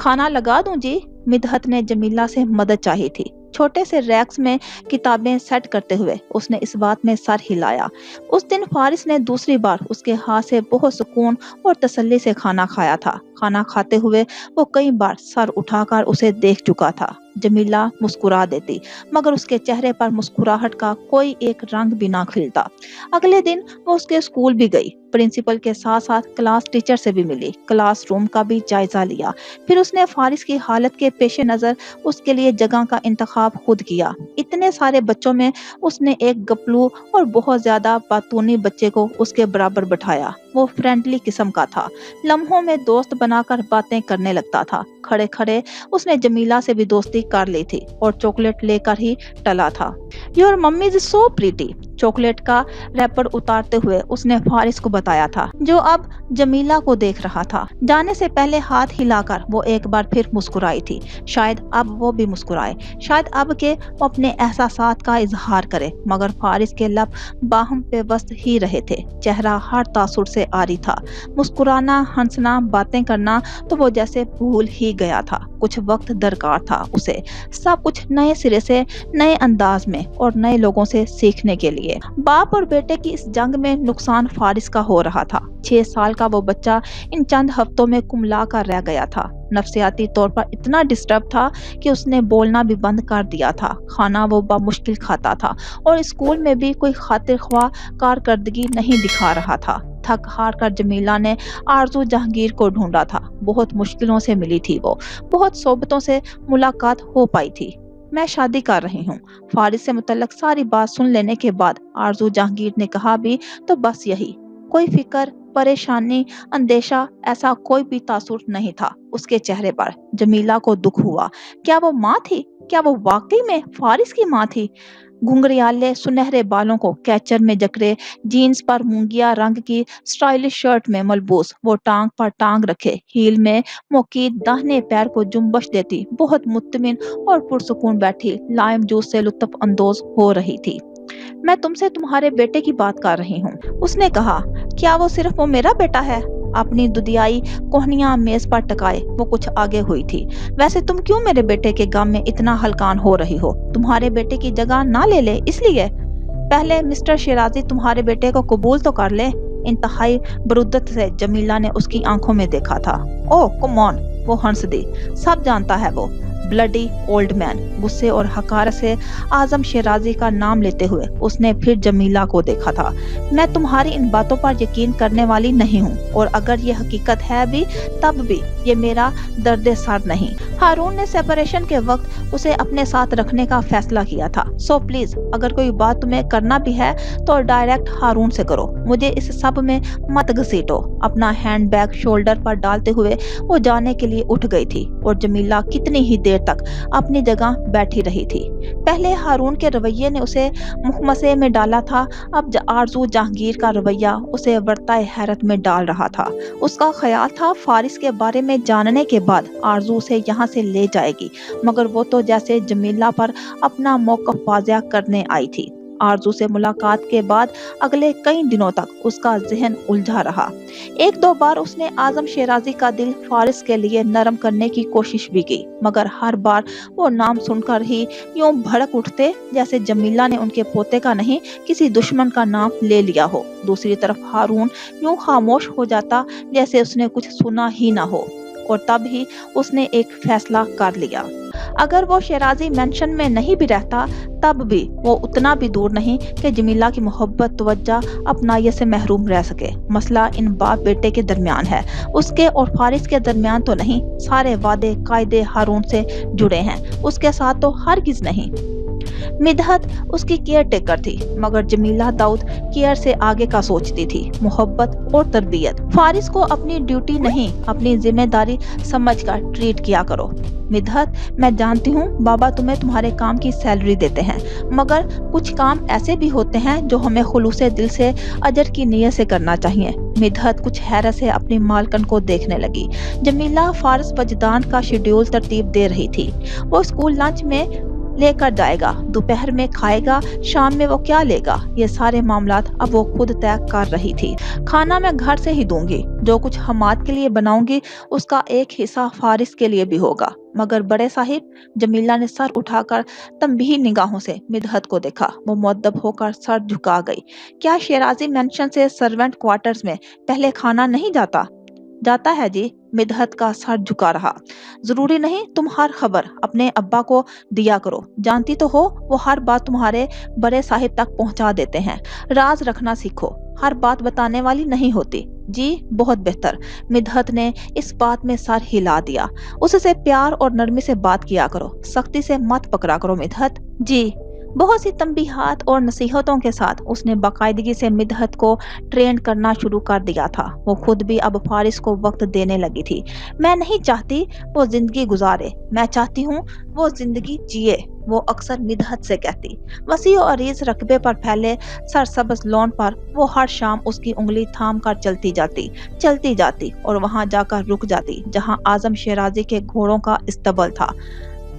A: खाना लगा दूं जी? मिदहत ने जमीला से मदद चाही थी। छोटे से रैक्स में किताबें सेट करते हुए उसने इस बात में सर हिलाया। उस दिन फारिस ने दूसरी बार उसके हाथ से बहुत सुकून और तसल्ली से खाना खाया था। खाना खाते हुए वो कई बार सर उठाकर उसे देख चुका था। जमीला मुस्कुरा देती, मगर उसके चेहरे पर मुस्कुराहट का कोई एक रंग भी ना खिलता। अगले दिन वो उसके स्कूल भी गई। प्रिंसिपल के साथ साथ क्लास टीचर से भी मिली, क्लासरूम का भी जायजा लिया। फिर उसने फारिस की हालत के पेश नजर उसके लिए जगह का इंतखाब खुद किया। इतने सारे बच्चों में उसने एक गपलू और बहुत ज्यादा बातूनी बच्चे को उसके बराबर बैठाया। वो फ्रेंडली किस्म का था, लम्हों में दोस्त बनाकर बातें करने लगता था। खड़े खड़े उसने जमीला से भी दोस्ती कर ली थी और चॉकलेट लेकर ही टला था। Your mummy is so pretty, chocolate का रैपर उतारते हुए उसने फारिस को बताया था, जो अब जमीला को देख रहा था। जाने से पहले हाथ हिलाकर वो एक बार फिर मुस्कुराई थी। शायद अब वो भी मुस्कुराए, शायद अब के वो अपने एहसासात का इजहार करे, मगर फारिस के लब बाहम पे वस्त ही रहे थे। चेहरा हर तासुर से आरी था। मुस्कुराना, हंसना, बातें करना तो वो जैसे भूल ही गया था। कुछ वक्त दरकार था उसे, सब कुछ नए सिरे से, नए अंदाज में और नए लोगों से सीखने के लिए। बाप और बेटे की इस जंग में नुकसान फारिस का हो रहा था। 6 साल का वो बच्चा इन चंद हफ्तों में कुमला कर रह गया था। नफ्सियाती तौर पर इतना डिस्टर्ब था कि उसने बोलना भी बंद कर दिया था। खाना वो बामुश्किल खाता था और स्कूल में भी कोई खातिर ख्वाह कारकर्दगी नहीं दिखा रहा था। थक हार कर जमीला ने आरजू जहांगीर को ढूंढा था। बहुत मुश्किलों से मिली थी वो, बहुत सोबतों से मुलाकात हो पाई थी। मैं शादी कर रही हूँ। फारिस से मुतल्लक सारी बात सुन लेने के बाद आरजू जहांगीर ने कहा भी तो बस यही। कोई फिक्र, परेशानी, अंदेशा, ऐसा कोई भी तासुर नहीं था उसके चेहरे पर। जमीला को दुख हुआ। क्या वो माँ थी? क्या वो वाकई में फारिस की माँ थी? घुंघरियाले सुनहरे बालों को कैचर में जकड़े, जीन्स पर मूंगिया रंग की स्टाइलिश शर्ट में मलबूस, वो टांग पर टांग रखे हील में मोकीद दाहिने पैर को जुम्बश देती बहुत मुत्तमिन और पुरसुकून बैठी लाइम जूस से लुत्फ अंदोज हो रही थी। मैं तुमसे तुम्हारे बेटे की बात कर रही हूँ, उसने कहा। क्या वो सिर्फ वो मेरा बेटा है? अपनी दुधियाई कोहनियां मेज पर टकाए वो कुछ आगे हुई थी। वैसे तुम क्यों मेरे बेटे के गम में इतना हलकान हो रही हो? तुम्हारे बेटे की जगह ना ले ले इसलिए? पहले मिस्टर शिराजी तुम्हारे बेटे को कबूल तो कर ले। इंतहाई बरुदत से जमीला ने उसकी आंखों में देखा था। ओह कम ऑन, वो हंस दी। सब जानता है वो ब्लडी ओल्ड मैन। गुस्से और हकारत से आजम शिराजी का नाम लेते हुए उसने फिर जमीला को देखा था। मैं तुम्हारी इन बातों पर यकीन करने वाली नहीं हूँ, और अगर ये हकीकत है भी तब भी ये मेरा दर्द सर नहीं। हारून ने सेपरेशन के वक्त उसे अपने साथ रखने का फैसला किया था। सो प्लीज अगर कोई बात तुम्हें करना भी है तो डायरेक्ट हारून से करो, मुझे इस सब में मत घसीटो। अपना हैंड बैग शोल्डर पर डालते हुए वो जाने के लिए उठ गई थी और जमीला कितनी ही देर तक अपनी जगह बैठी रही थी। पहले हारून के रवैये ने उसे मुखमसे में डाला था, अब आरजू जहांगीर का रवैया उसे वर्ताए हैरत में डाल रहा था। उसका ख्याल था फारिस के बारे में जानने के बाद आरजू उसे यहाँ से ले जाएगी, मगर वो तो जैसे जमीला पर अपना मौक़िफ़ वाज़ेह करने आई थी। आरजू से मुलाकात के बाद अगले कई दिनों तक उसका ज़हन उलझा रहा। 1-2 बार उसने आजम शिराजी का दिल फारिस के लिए नरम करने की कोशिश भी की, मगर हर बार वो नाम सुनकर ही यूं भड़क उठते जैसे जमीला ने उनके पोते का नहीं किसी दुश्मन का नाम ले लिया हो। दूसरी तरफ हारून यूं खामोश हो जाता जैसे उसने कुछ सुना ही ना हो, और तब ही उसने एक फैसला कर लिया। अगर वो शिराजी मेंशन में नहीं भी रहता तब भी वो उतना भी दूर नहीं कि जमीला की मोहब्बत तवज्जो अपनाए से महरूम रह सके। मसला इन बाप बेटे के दरमियान है, उसके और फारिस के दरमियान तो नहीं। सारे वादे कायदे हारून से जुड़े हैं, उसके साथ तो हरगिज नहीं। मिदहत उसकी केयर टेकर थी, मगर जमीला दाऊद केयर से आगे का सोचती थी, मोहब्बत और तरबियत। फारिस को अपनी ड्यूटी नहीं, अपनी जिम्मेदारी समझकर ट्रीट किया करो। मिदहत, मैं जानती हूँ बाबा तुम्हें तुम्हारे काम की सैलरी देते हैं, मगर कुछ काम ऐसे भी होते हैं जो हमें खुलूसे दिल से अजर की नीयत से करना चाहिए। मिदहत कुछ हैरत से अपनी मालकन को देखने लगी। जमीला फारिस वजदान का शेड्यूल तरतीब दे रही थी। वो स्कूल लंच में लेकर जाएगा, दोपहर में खाएगा, शाम में वो क्या लेगा, ये सारे मामलात अब वो खुद तय कर रही थी। खाना मैं घर से ही दूंगी, जो कुछ हमाद के लिए बनाऊंगी उसका एक हिस्सा फारिस के लिए भी होगा। मगर बड़े साहिब, जमीला ने सर उठाकर तंबीही निगाहों से मिदहत को देखा। वो मुअद्दब होकर सर झुका गई। क्या शेराजी मेंशन से सर्वेंट क्वार्टर्स में पहले खाना नहीं जाता? जाता है जी। मिदहत का सर झुका रहा। जरूरी नहीं तुम हर खबर अपने अब्बा को दिया करो, जानती तो हो वो हर बात तुम्हारे बड़े साहिब तक पहुंचा देते हैं। राज रखना सीखो, हर बात बताने वाली नहीं होती। जी बहुत बेहतर। मिदहत ने इस बात में सर हिला दिया। उससे प्यार और नरमी से बात किया करो, सख्ती से मत पकड़ा करो मिदहत। जी। बहुत सी तंबीहात और नसीहतों के साथ उसने बाकायदगी से मिदहत को ट्रेन करना शुरू कर दिया था। वो खुद भी अब फारिस को वक्त देने लगी थी। मैं नहीं चाहती वो जिंदगी गुजारे, मैं चाहती हूँ वो जिंदगी जिए, वो अक्सर मिदहत से कहती। वसी और अरीज रकबे पर फैले सरसब्ज लॉन पर वो हर शाम उसकी उंगली थाम कर चलती जाती और वहां जाकर रुक जाती जहां आजम शेराजी के घोड़ों का इस्तबल था।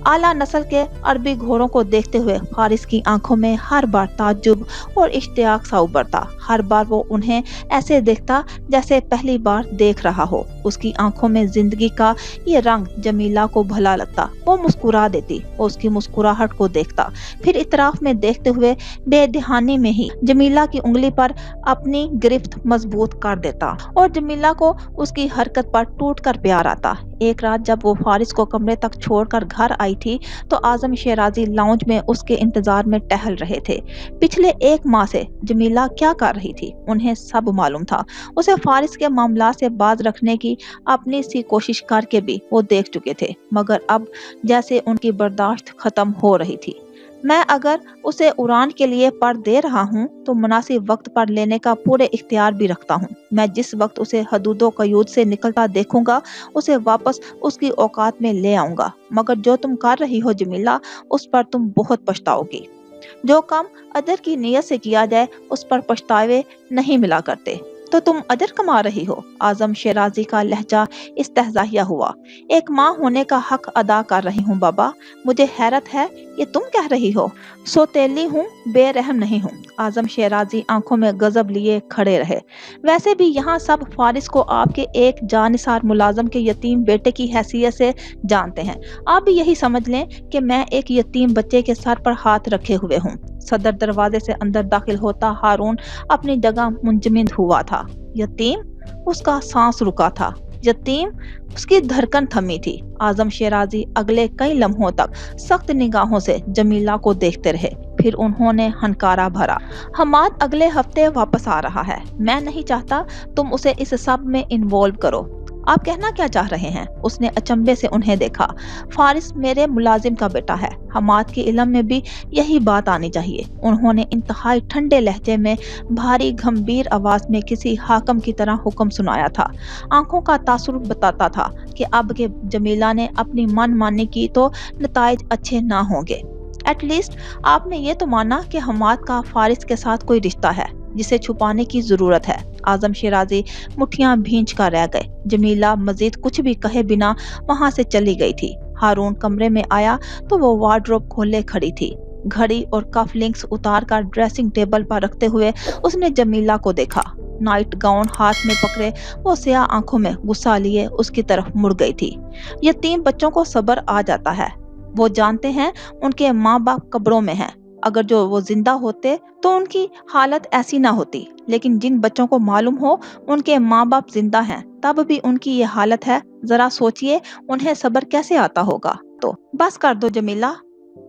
A: आला नस्ल के अरबी घोड़ों को देखते हुए फारिस की आंखों में हर बार ताज्जुब और इश्तियाक सा उभरता। हर बार वो उन्हें ऐसे देखता जैसे पहली बार देख रहा हो। उसकी आंखों में जिंदगी का ये रंग जमीला को भला लगता। वो मुस्कुरा देती, वो उसकी मुस्कुराहट को देखता, फिर इतराफ में देखते हुए बेध्यानी में ही जमीला की उंगली पर अपनी गिरफ्त मजबूत कर देता और जमीला को उसकी हरकत पर टूट कर प्यार आता। एक रात जब वो फारिस को कमरे तक छोड़कर घर आई थी तो आजम शेराजी लाउंज में उसके इंतजार में टहल रहे थे। पिछले एक माह से जमीला क्या कर रही थी उन्हें सब मालूम था। उसे फारिस के मामला से बाज रखने की अपनी सी कोशिश करके भी वो देख चुके थे, मगर अब जैसे उनकी बर्दाश्त खत्म हो रही थी। मैं अगर उसे उड़ान के लिए पर दे रहा हूँ तो मुनासिब वक्त पर लेने का पूरे इख्तियार भी रखता हूँ। मैं जिस वक्त उसे हदूदो कयूद से निकलता देखूंगा उसे वापस उसकी औकात में ले आऊंगा। मगर जो तुम कर रही हो जमीला, उस पर तुम बहुत पछताओगी। जो काम अजर की नीयत से किया जाए उस पर पछतावे नहीं मिला करते। तो तुम अजर कमा रही हो? आजम शेराजी का लहजा इस्तेहज़ाहिया हुआ। एक माँ होने का हक अदा कर रही हूँ बाबा। मुझे हैरत है ये तुम कह रही हो। सोतेली हूँ, बेरहम नहीं हूँ। आजम शेराजी आंखों में गजब लिए खड़े रहे। वैसे भी यहाँ सब फारिस को आपके एक जानिसार मुलाजम के यतीम बेटे की हैसियत से जानते हैं। आप भी यही समझ लें कि मैं एक यतीम बच्चे के सर पर हाथ रखे हुए हूँ। सदर दरवाजे से अंदर दाखिल होता हारून अपनी जगह मुंजमद हुआ था। यतीम? उसका सांस रुका था। यतीम? उसकी धड़कन थमी थी। आजम शेराजी अगले कई लम्हों तक सख्त निगाहों से जमीला को देखते रहे, फिर उन्होंने हनकारा भरा। हमाद अगले हफ्ते वापस आ रहा है। मैं नहीं चाहता तुम उसे इस सब में इन्वॉल्व करो। आप कहना क्या चाह रहे हैं? उसने अचंभे से उन्हें देखा। फारिस मेरे मुलाजिम का बेटा है। हमाद के इल्म में भी यही बात आनी चाहिए। उन्होंने इंतहाई ठंडे लहजे में भारी गंभीर आवाज में किसी हाकम की तरह हुक्म सुनाया था। आंखों का तासुर बताता था कि अब के जमीला ने अपनी मनमानी की तो नताइज अच्छे ना होंगे। एटलीस्ट आपने ये तो माना कि हमाद का फारिस के साथ कोई रिश्ता है जिसे छुपाने की जरूरत है। आजम शेराजी मुट्ठियां भींच कर रह गए। जमीला मजीद कुछ भी कहे बिना वहां से चली गई थी। हारून कमरे में आया तो वो वार्डरोब खोले खड़ी थी। घड़ी और कफ लिंक्स उतार कर ड्रेसिंग टेबल पर रखते हुए उसने जमीला को देखा। नाइट गाउन हाथ में पकड़े वो स्याह आंखों में गुस्सा लिए उसकी तरफ मुड़ गई थी। यतीम बच्चों को सब्र आ जाता है। वो जानते हैं उनके माँ बाप कब्रों में हैं। अगर जो वो जिंदा होते तो उनकी हालत ऐसी ना होती, लेकिन जिन बच्चों को मालूम हो उनके माँ बाप जिंदा हैं तब भी उनकी ये हालत है, जरा सोचिए उन्हें सब्र कैसे आता होगा। तो बस कर दो जमीला।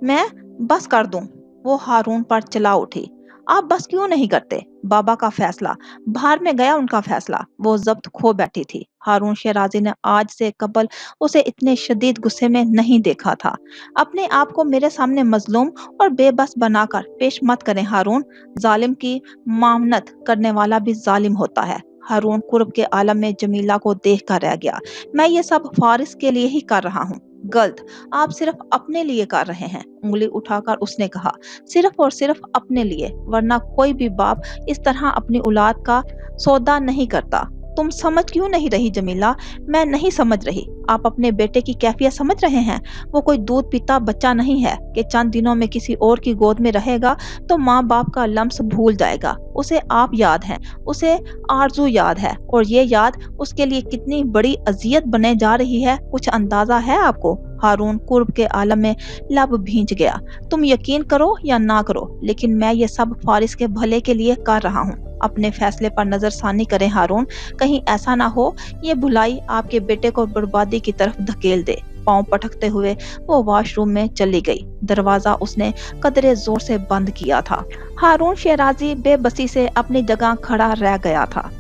A: मैं बस कर दूं? वो हारून पर चला उठी। आप बस क्यों नहीं करते? बाबा का फैसला, बाहर में गया उनका फैसला, वो ज़ब्त खो बैठी थी। हारून शेराज़ी ने आज से कबल उसे इतने शदीद गुस्से में नहीं देखा था। अपने आप को मेरे सामने मज़लूम और बेबस बनाकर पेश मत करें हारून। ज़ालिम की मामनत करने वाला भी ज़ालिम होता है। हारून कुर्ब के आलम में जमीला को देख कर रह गया। मैं ये सब फारिस के लिए ही कर रहा हूँ। गलत, आप सिर्फ अपने लिए कर रहे हैं। उंगली उठाकर उसने कहा, सिर्फ और सिर्फ अपने लिए, वरना कोई भी बाप इस तरह अपनी औलाद का सौदा नहीं करता। तुम समझ क्यों नहीं रही जमीला? मैं नहीं समझ रही। आप अपने बेटे की कैफियत समझ रहे हैं? वो कोई दूध पीता बच्चा नहीं है कि चंद दिनों में किसी और की गोद में रहेगा तो माँ बाप का लम्स भूल जाएगा। उसे आप याद हैं, उसे आरजू याद है, और ये याद उसके लिए कितनी बड़ी अजियत बने जा रही है, कुछ अंदाजा है आपको? हारून कुर्ब के आलम में लब भींच गया। तुम यकीन करो या ना करो, लेकिन मैं ये सब फारिस के भले के लिए कर रहा हूँ। अपने फैसले पर नजरसानी करें हारून, कहीं ऐसा ना हो ये भुलाई आपके बेटे को बर्बादी की तरफ धकेल दे। पांव पटकते हुए वो वॉशरूम में चली गई। दरवाजा उसने कदरे जोर से बंद किया था। हारून शेराज़ी बेबसी से अपनी जगह खड़ा रह गया था।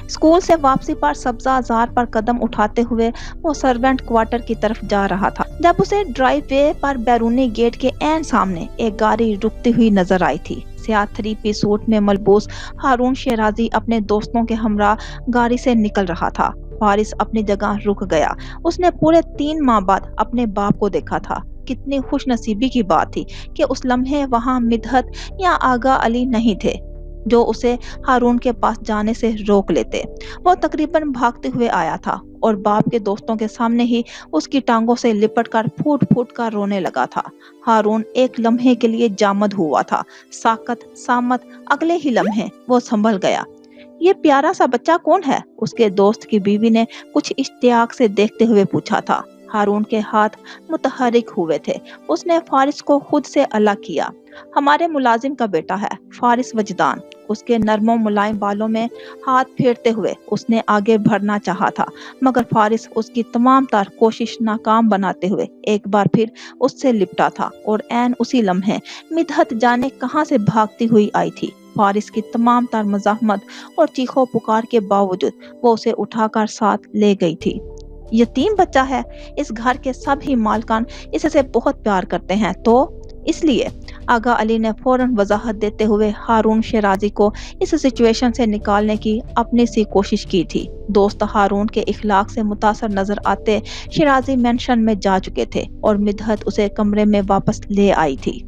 A: स्कूल से वापसी पर सब्जाजार पर कदम उठाते हुए वो सर्वेंट क्वार्टर की तरफ जा रहा था, जब उसे ड्राइव वे पर बैरूनी गेट के ऐन सामने एक गाड़ी रुकती हुई नजर आई थी। स्याह 3 पीस सूट में मलबूस हारून शेराज़ी अपने दोस्तों के हमरा गाड़ी से निकल रहा था। फारिस अपनी जगह रुक गया। उसने पूरे 3 माह बाद अपने बाप को देखा था। कितनी खुश नसीबी की बात थी कि उस लम्हे वहाँ मिदहत या आगा अली नहीं थे जो उसे हारून के पास जाने से रोक लेते। वो तकरीबन भागते हुए आया था और बाप के दोस्तों के सामने ही उसकी टांगों से लिपटकर फूट फूट कर रोने लगा था। हारून एक लम्हे के लिए जामद हुआ था। साकत सामत अगले ही लम्हे वो संभल गया। ये प्यारा सा बच्चा कौन है? उसके दोस्त की बीवी ने कुछ इश्तियाक से देखते हुए पूछा था। हारून के हाथ मुतहरिक हुए थे। उसने फारिस को खुद से अलग किया। हमारे मुलाजिम का बेटा है, फारिस वजदान। उसके नरमो मुलायम बालों में हाथ फेरते हुए उसने आगे बढ़ना चाहा था, मगर फारिस उसकी तमाम तार कोशिश नाकाम बनाते हुए एक बार फिर उससे लिपटा था। और ऐन उसी लम्हे मिदहत जाने कहां से भागती हुई आई थी। फारिस की तमाम तार मज़ाहमत और चीखों पुकार के बावजूद वो उसे उठाकर साथ ले गई थी। यतीम बच्चा है, इस घर के सभी मालकान इससे बहुत प्यार करते हैं, तो इसलिए आगा अली ने फौरन वजाहत देते हुए हारून शेराज़ी को इस सिचुएशन से निकालने की अपनी सी कोशिश की थी। दोस्त हारून के इखलाक से मुतासर नजर आते शेराज़ी मेंशन में जा चुके थे और मिदहत उसे कमरे में वापस ले आई थी।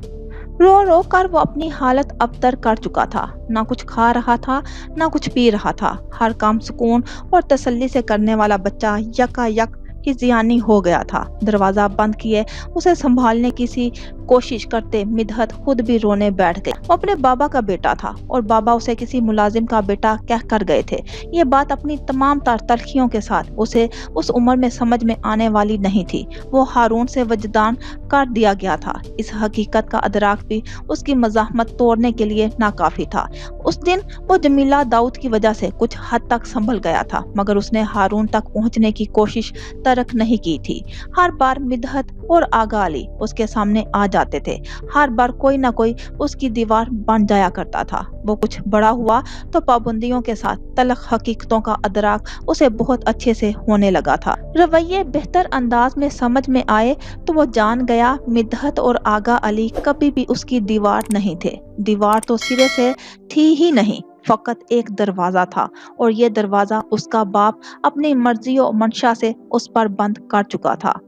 A: रो रो कर वो अपनी हालत अबतर कर चुका था। ना कुछ खा रहा था, ना कुछ पी रहा था। हर काम सुकून और तसल्ली से करने वाला बच्चा यकायक हिज़यानी हो गया था। दरवाजा बंद किए उसे संभालने की सी कोशिश करते मिदहत खुद भी रोने बैठ गई। वो अपने बाबा का बेटा था और बाबा उसे किसी मुलाजिम का बेटा कह कर गए थे। ये बात अपनी तमाम तार तलखियों के साथ उसे उस उम्र में समझ में आने वाली नहीं थी। वो हारून से वजदान कर दिया गया था। इस हकीकत का अदराक भी उसकी मज़ाहमत तोड़ने के लिए नाकाफी था। उस दिन वो जमीला दाऊद की वजह से कुछ हद तक संभल गया था, मगर उसने हारून तक पहुंचने की कोशिश तर्क नहीं की थी। हर बार मिदहत और आगा अली उसके सामने आ जाते थे। हर बार कोई ना कोई उसकी दीवार बन जाया करता था। वो कुछ बड़ा हुआ तो पाबंदियों के साथ तलख हकीकतों का अदराक उसे बहुत अच्छे से होने लगा था। रवैये बेहतर अंदाज में समझ में आए तो वो जान गया मिदहत और आगा अली कभी भी उसकी दीवार नहीं थे। दीवार तो सिरे से थी ही नहीं, फकत एक दरवाजा था, और ये दरवाजा उसका बाप अपनी मर्जी और मंशा से उस पर बंद कर चुका था।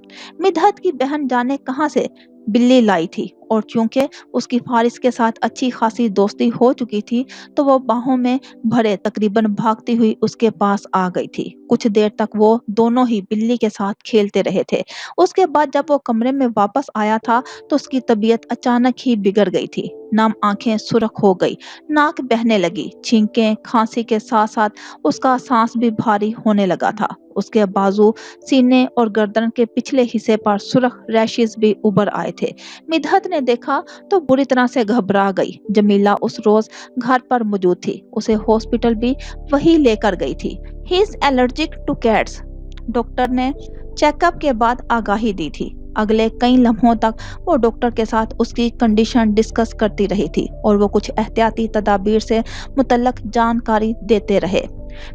A: मिदहत की बहन जाने कहां से बिल्ली लाई थी, और चूंकि उसकी फारिस के साथ अच्छी खासी दोस्ती हो चुकी थी तो वो बाहों में भरे तकरीबन भागती हुई उसके पास आ गई थी। कुछ देर तक वो दोनों ही बिल्ली के साथ खेलते रहे थे। उसके बाद जब वो कमरे में वापस आया था तो उसकी तबीयत अचानक ही बिगड़ गई थी। नम आंखें सुर्ख हो गई, नाक बहने लगी, छींकें खांसी के साथ साथ उसका सांस भी भारी होने लगा था। उसके बाजू, सीने और गर्दन के पिछले हिस्से पर सुर्ख रैशेस भी उभर आए थे। मिदहत ने देखा तो बुरी तरह से घबरा गई। जमीला उस रोज घर पर मौजूद थी। उसे हॉस्पिटल भी वही लेकर गई थी। He is allergic two cats, doctor ने चेकअप के बाद आगाही दी थी। अगले कई लम्हों तक वो डॉक्टर के साथ उसकी कंडीशन डिस्कस करती रही थी और वो कुछ एहतियाती तदाबीर से मुतल्लक जानकारी देते रहे।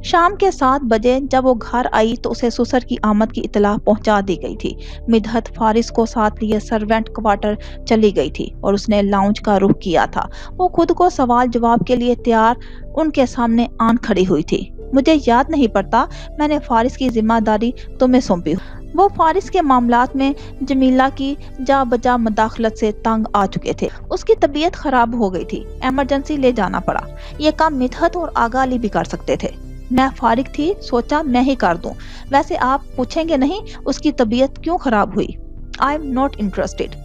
A: शाम के 7 बजे जब वो घर आई तो उसे ससुर की आमद की इत्तला पहुंचा दी गई थी। मिदहत फारिस को साथ लिए सर्वेंट क्वार्टर चली गई थी और उसने लाउंज का रुख किया था। वो खुद को सवाल जवाब के लिए तैयार उनके सामने आन खड़ी हुई थी। मुझे याद नहीं पड़ता मैंने फारिस की जिम्मेदारी तुम्हें सौंपी। वो फारिस के मामलात में जमीला की जा बजा मदाखलत से तंग आ चुके थे। उसकी तबीयत खराब हो गई थी, इमरजेंसी ले जाना पड़ा। ये काम मिदहत और आगा अली भी कर सकते थे। मैं फारिग थी, सोचा मैं ही कर दूं। वैसे आप पूछेंगे नहीं उसकी तबीयत क्यों खराब हुई? I am not interested.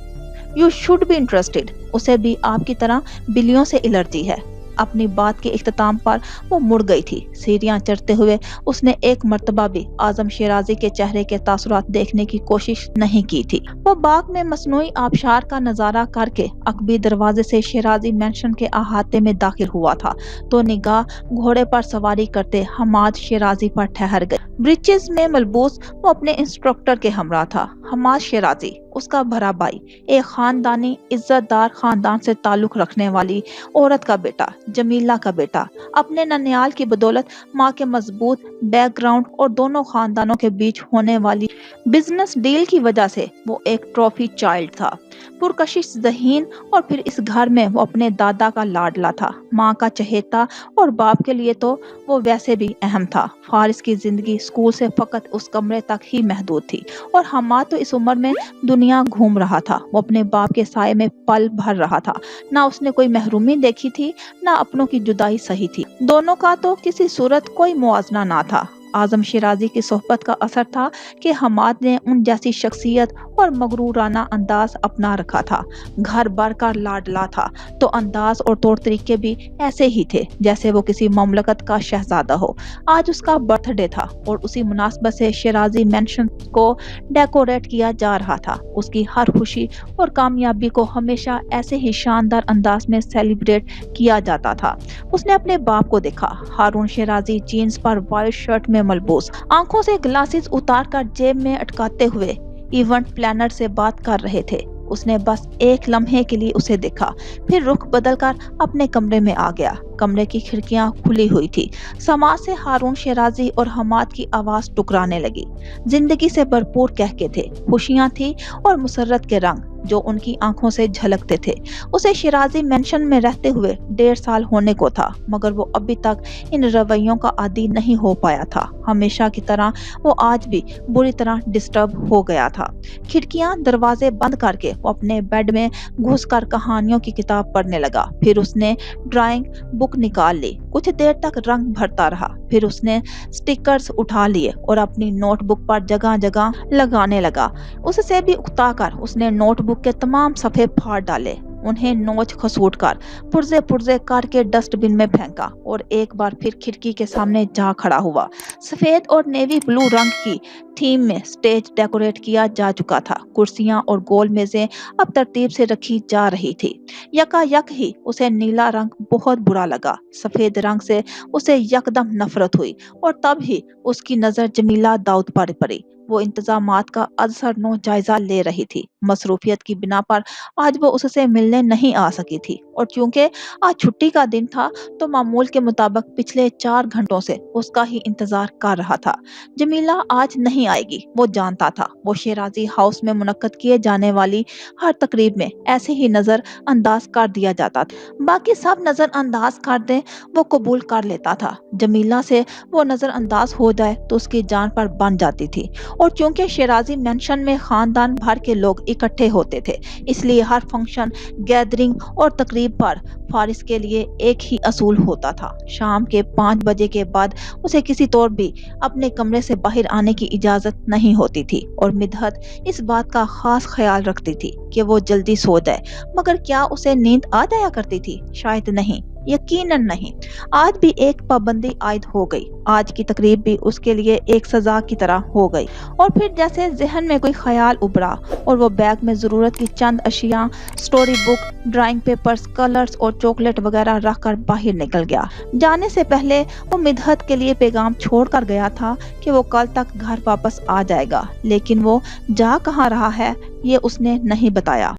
A: You should be interested. उसे भी आपकी तरह बिल्लियों से एलर्जी है। अपनी बात के इख्तिताम पर वो मुड़ गई थी। सीढ़ियां चढ़ते हुए उसने एक मर्तबा भी आजम शिराजी के चेहरे के तासुरात देखने की कोशिश नहीं की थी। वो बाग में मसनूई आबशार का नजारा करके अकबी दरवाजे से शिराजी मैंशन के अहाते में दाखिल हुआ था तो निगाह घोड़े पर सवारी करते हमाद शिराजी पर ठहर गई। ब्रिचेस में मलबूस वो अपने इंस्ट्रक्टर के हमरा था। हमाद शिराजी उसका भरा भाई, एक खानदानी इज्जतदार खानदान से ताल्लुक रखने वाली औरत का बेटा, जमीला का बेटा। अपने ननियाल की बदौलत माँ के मजबूत बैकग्राउंड और दोनों खानदानों के बीच होने वाली बिजनेस डील की वजह से वो एक ट्रॉफी चाइल्ड था, पुरकशिश ज़हीन। और फिर इस घर में वो अपने दादा का लाडला था, माँ का चहेता और बाप के लिए तो वो वैसे भी अहम था। फारिस की जिंदगी स्कूल से फकत उस कमरे तक ही महदूद थी और हमाद तो इस उम्र में दुनिया घूम रहा था। वो अपने बाप के साए में पल भर रहा था। ना उसने कोई महरूमी देखी थी, ना अपनों की जुदाई सही थी। दोनों का तो किसी सूरत कोई मुआवजा ना था। आजम शिराजी की सोहबत का असर था कि हमाद ने उन जैसी शख्सियत और मगरूराना अंदाज अपना रखा था। घर भर का लाडला था तो अंदाज और तौर तरीके भी ऐसे ही थे जैसे वो किसी ममलकत का शहजादा हो। आज उसका बर्थडे था और उसी मुनासबत से शिराजी मैंशन को डेकोरेट किया जा रहा था। उसकी हर खुशी और कामयाबी को हमेशा ऐसे ही शानदार अंदाज में सेलिब्रेट किया जाता था। उसने अपने बाप को देखा, हारून शिराजी जीन्स पर वाइट शर्ट में मलबूस, आंखों से ग्लासेस उतार कर जेब में अटकाते हुए इवेंट प्लानर से बात कर रहे थे। उसने बस एक लम्हे के लिए उसे देखा, फिर रुख बदलकर अपने कमरे में आ गया। कमरे की खिड़कियां खुली हुई थी। समाज से हारून शिराजी और हमाद की आवाज टकराने लगी। जिंदगी से भरपूर कहके थे, खुशियां थी और मुसर्रत के रंग जो उनकी आंखों से झलकते थे। उसे शिराजी मेंशन में रहते हुए 1.5 साल होने को था, मगर वो अभी तक इन रवैयों का आदी नहीं हो पाया था। हमेशा की तरह वो आज भी बुरी तरह डिस्टर्ब हो गया था। खिड़कियां दरवाजे बंद करके वो अपने बेड में घुसकर कहानियों की किताब पढ़ने लगा। फिर उसने ड्राइंग बुक निकाल ली, कुछ देर तक रंग भरता रहा। फिर उसने स्टिकर्स उठा लिए और अपनी नोटबुक पर जगह जगह लगाने लगा। उससे भी उकताकर उसने नोटबुक के तमाम सफ़े फाड़ डाले, उन्हें नोच खसूट कर पुर्जे पुर्जे करके डस्टबिन में फेंका और एक बार फिर खिड़की के सामने जा खड़ा हुआ। सफेद और नेवी ब्लू रंग की थीम में स्टेज डेकोरेट किया जा चुका था। कुर्सियां और गोल मेजें अब तरतीब से रखी जा रही थी। यकायक ही उसे नीला रंग बहुत बुरा लगा। सफेद रंग से उसे यकदम नफरत हुई और तब ही उसकी नजर जमीला दाऊद पर पड़ी। वो इंतजामात का अजसरनो जायजा ले रही थी। मसरूफियत की बिना पर आज वो उससे मिलने नहीं आ सकी थी और चूंकि आज छुट्टी का दिन था तो मामूल के मुताबिक पिछले 4 घंटों से उसका ही इंतजार कर रहा था। जमीला आज नहीं आएगी, वो जानता था। वो शिराजी हाउस में मुनक्कद किए जाने वाली हर तकरीब में ऐसे ही नजर अंदाज कर दिया जाता था। बाकी सब नजर अंदाज कर दे वो कबूल कर लेता था। जमीला से वो नजर अंदाज हो जाए तो उसकी जान पर बन जाती थी। और चूंकि शिराजी मेंशन में खानदान भर के लोग इकट्ठे होते थे, इसलिए हर फंक्शन, गैदरिंग और तकरीब पर फारिस के लिए एक ही असूल होता था। शाम के 5 बजे के बाद उसे किसी तौर भी अपने कमरे से बाहर आने की इजाजत नहीं होती थी और मिदहत इस बात का खास ख्याल रखती थी कि वो जल्दी सो जाए। मगर क्या उसे नींद आ जाया करती थी? शायद नहीं। यकीनन नहीं। आज भी एक पाबंदी आयद हो गई। आज की तकरीब भी उसके लिए एक सजा की तरह हो गई। और फिर जैसे ज़हन में कोई ख्याल उभरा और वो बैग में ज़रूरत की चंद अशिया, story book, drawing papers, colours और चॉकलेट वगैरह रख कर बाहर निकल गया। जाने से पहले वो मिदहत के लिए पैगाम छोड़ कर गया था कि वो कल तक घर वापस आ जाएगा, लेकिन वो जा कहाँ रहा है ये उसने नहीं बताया।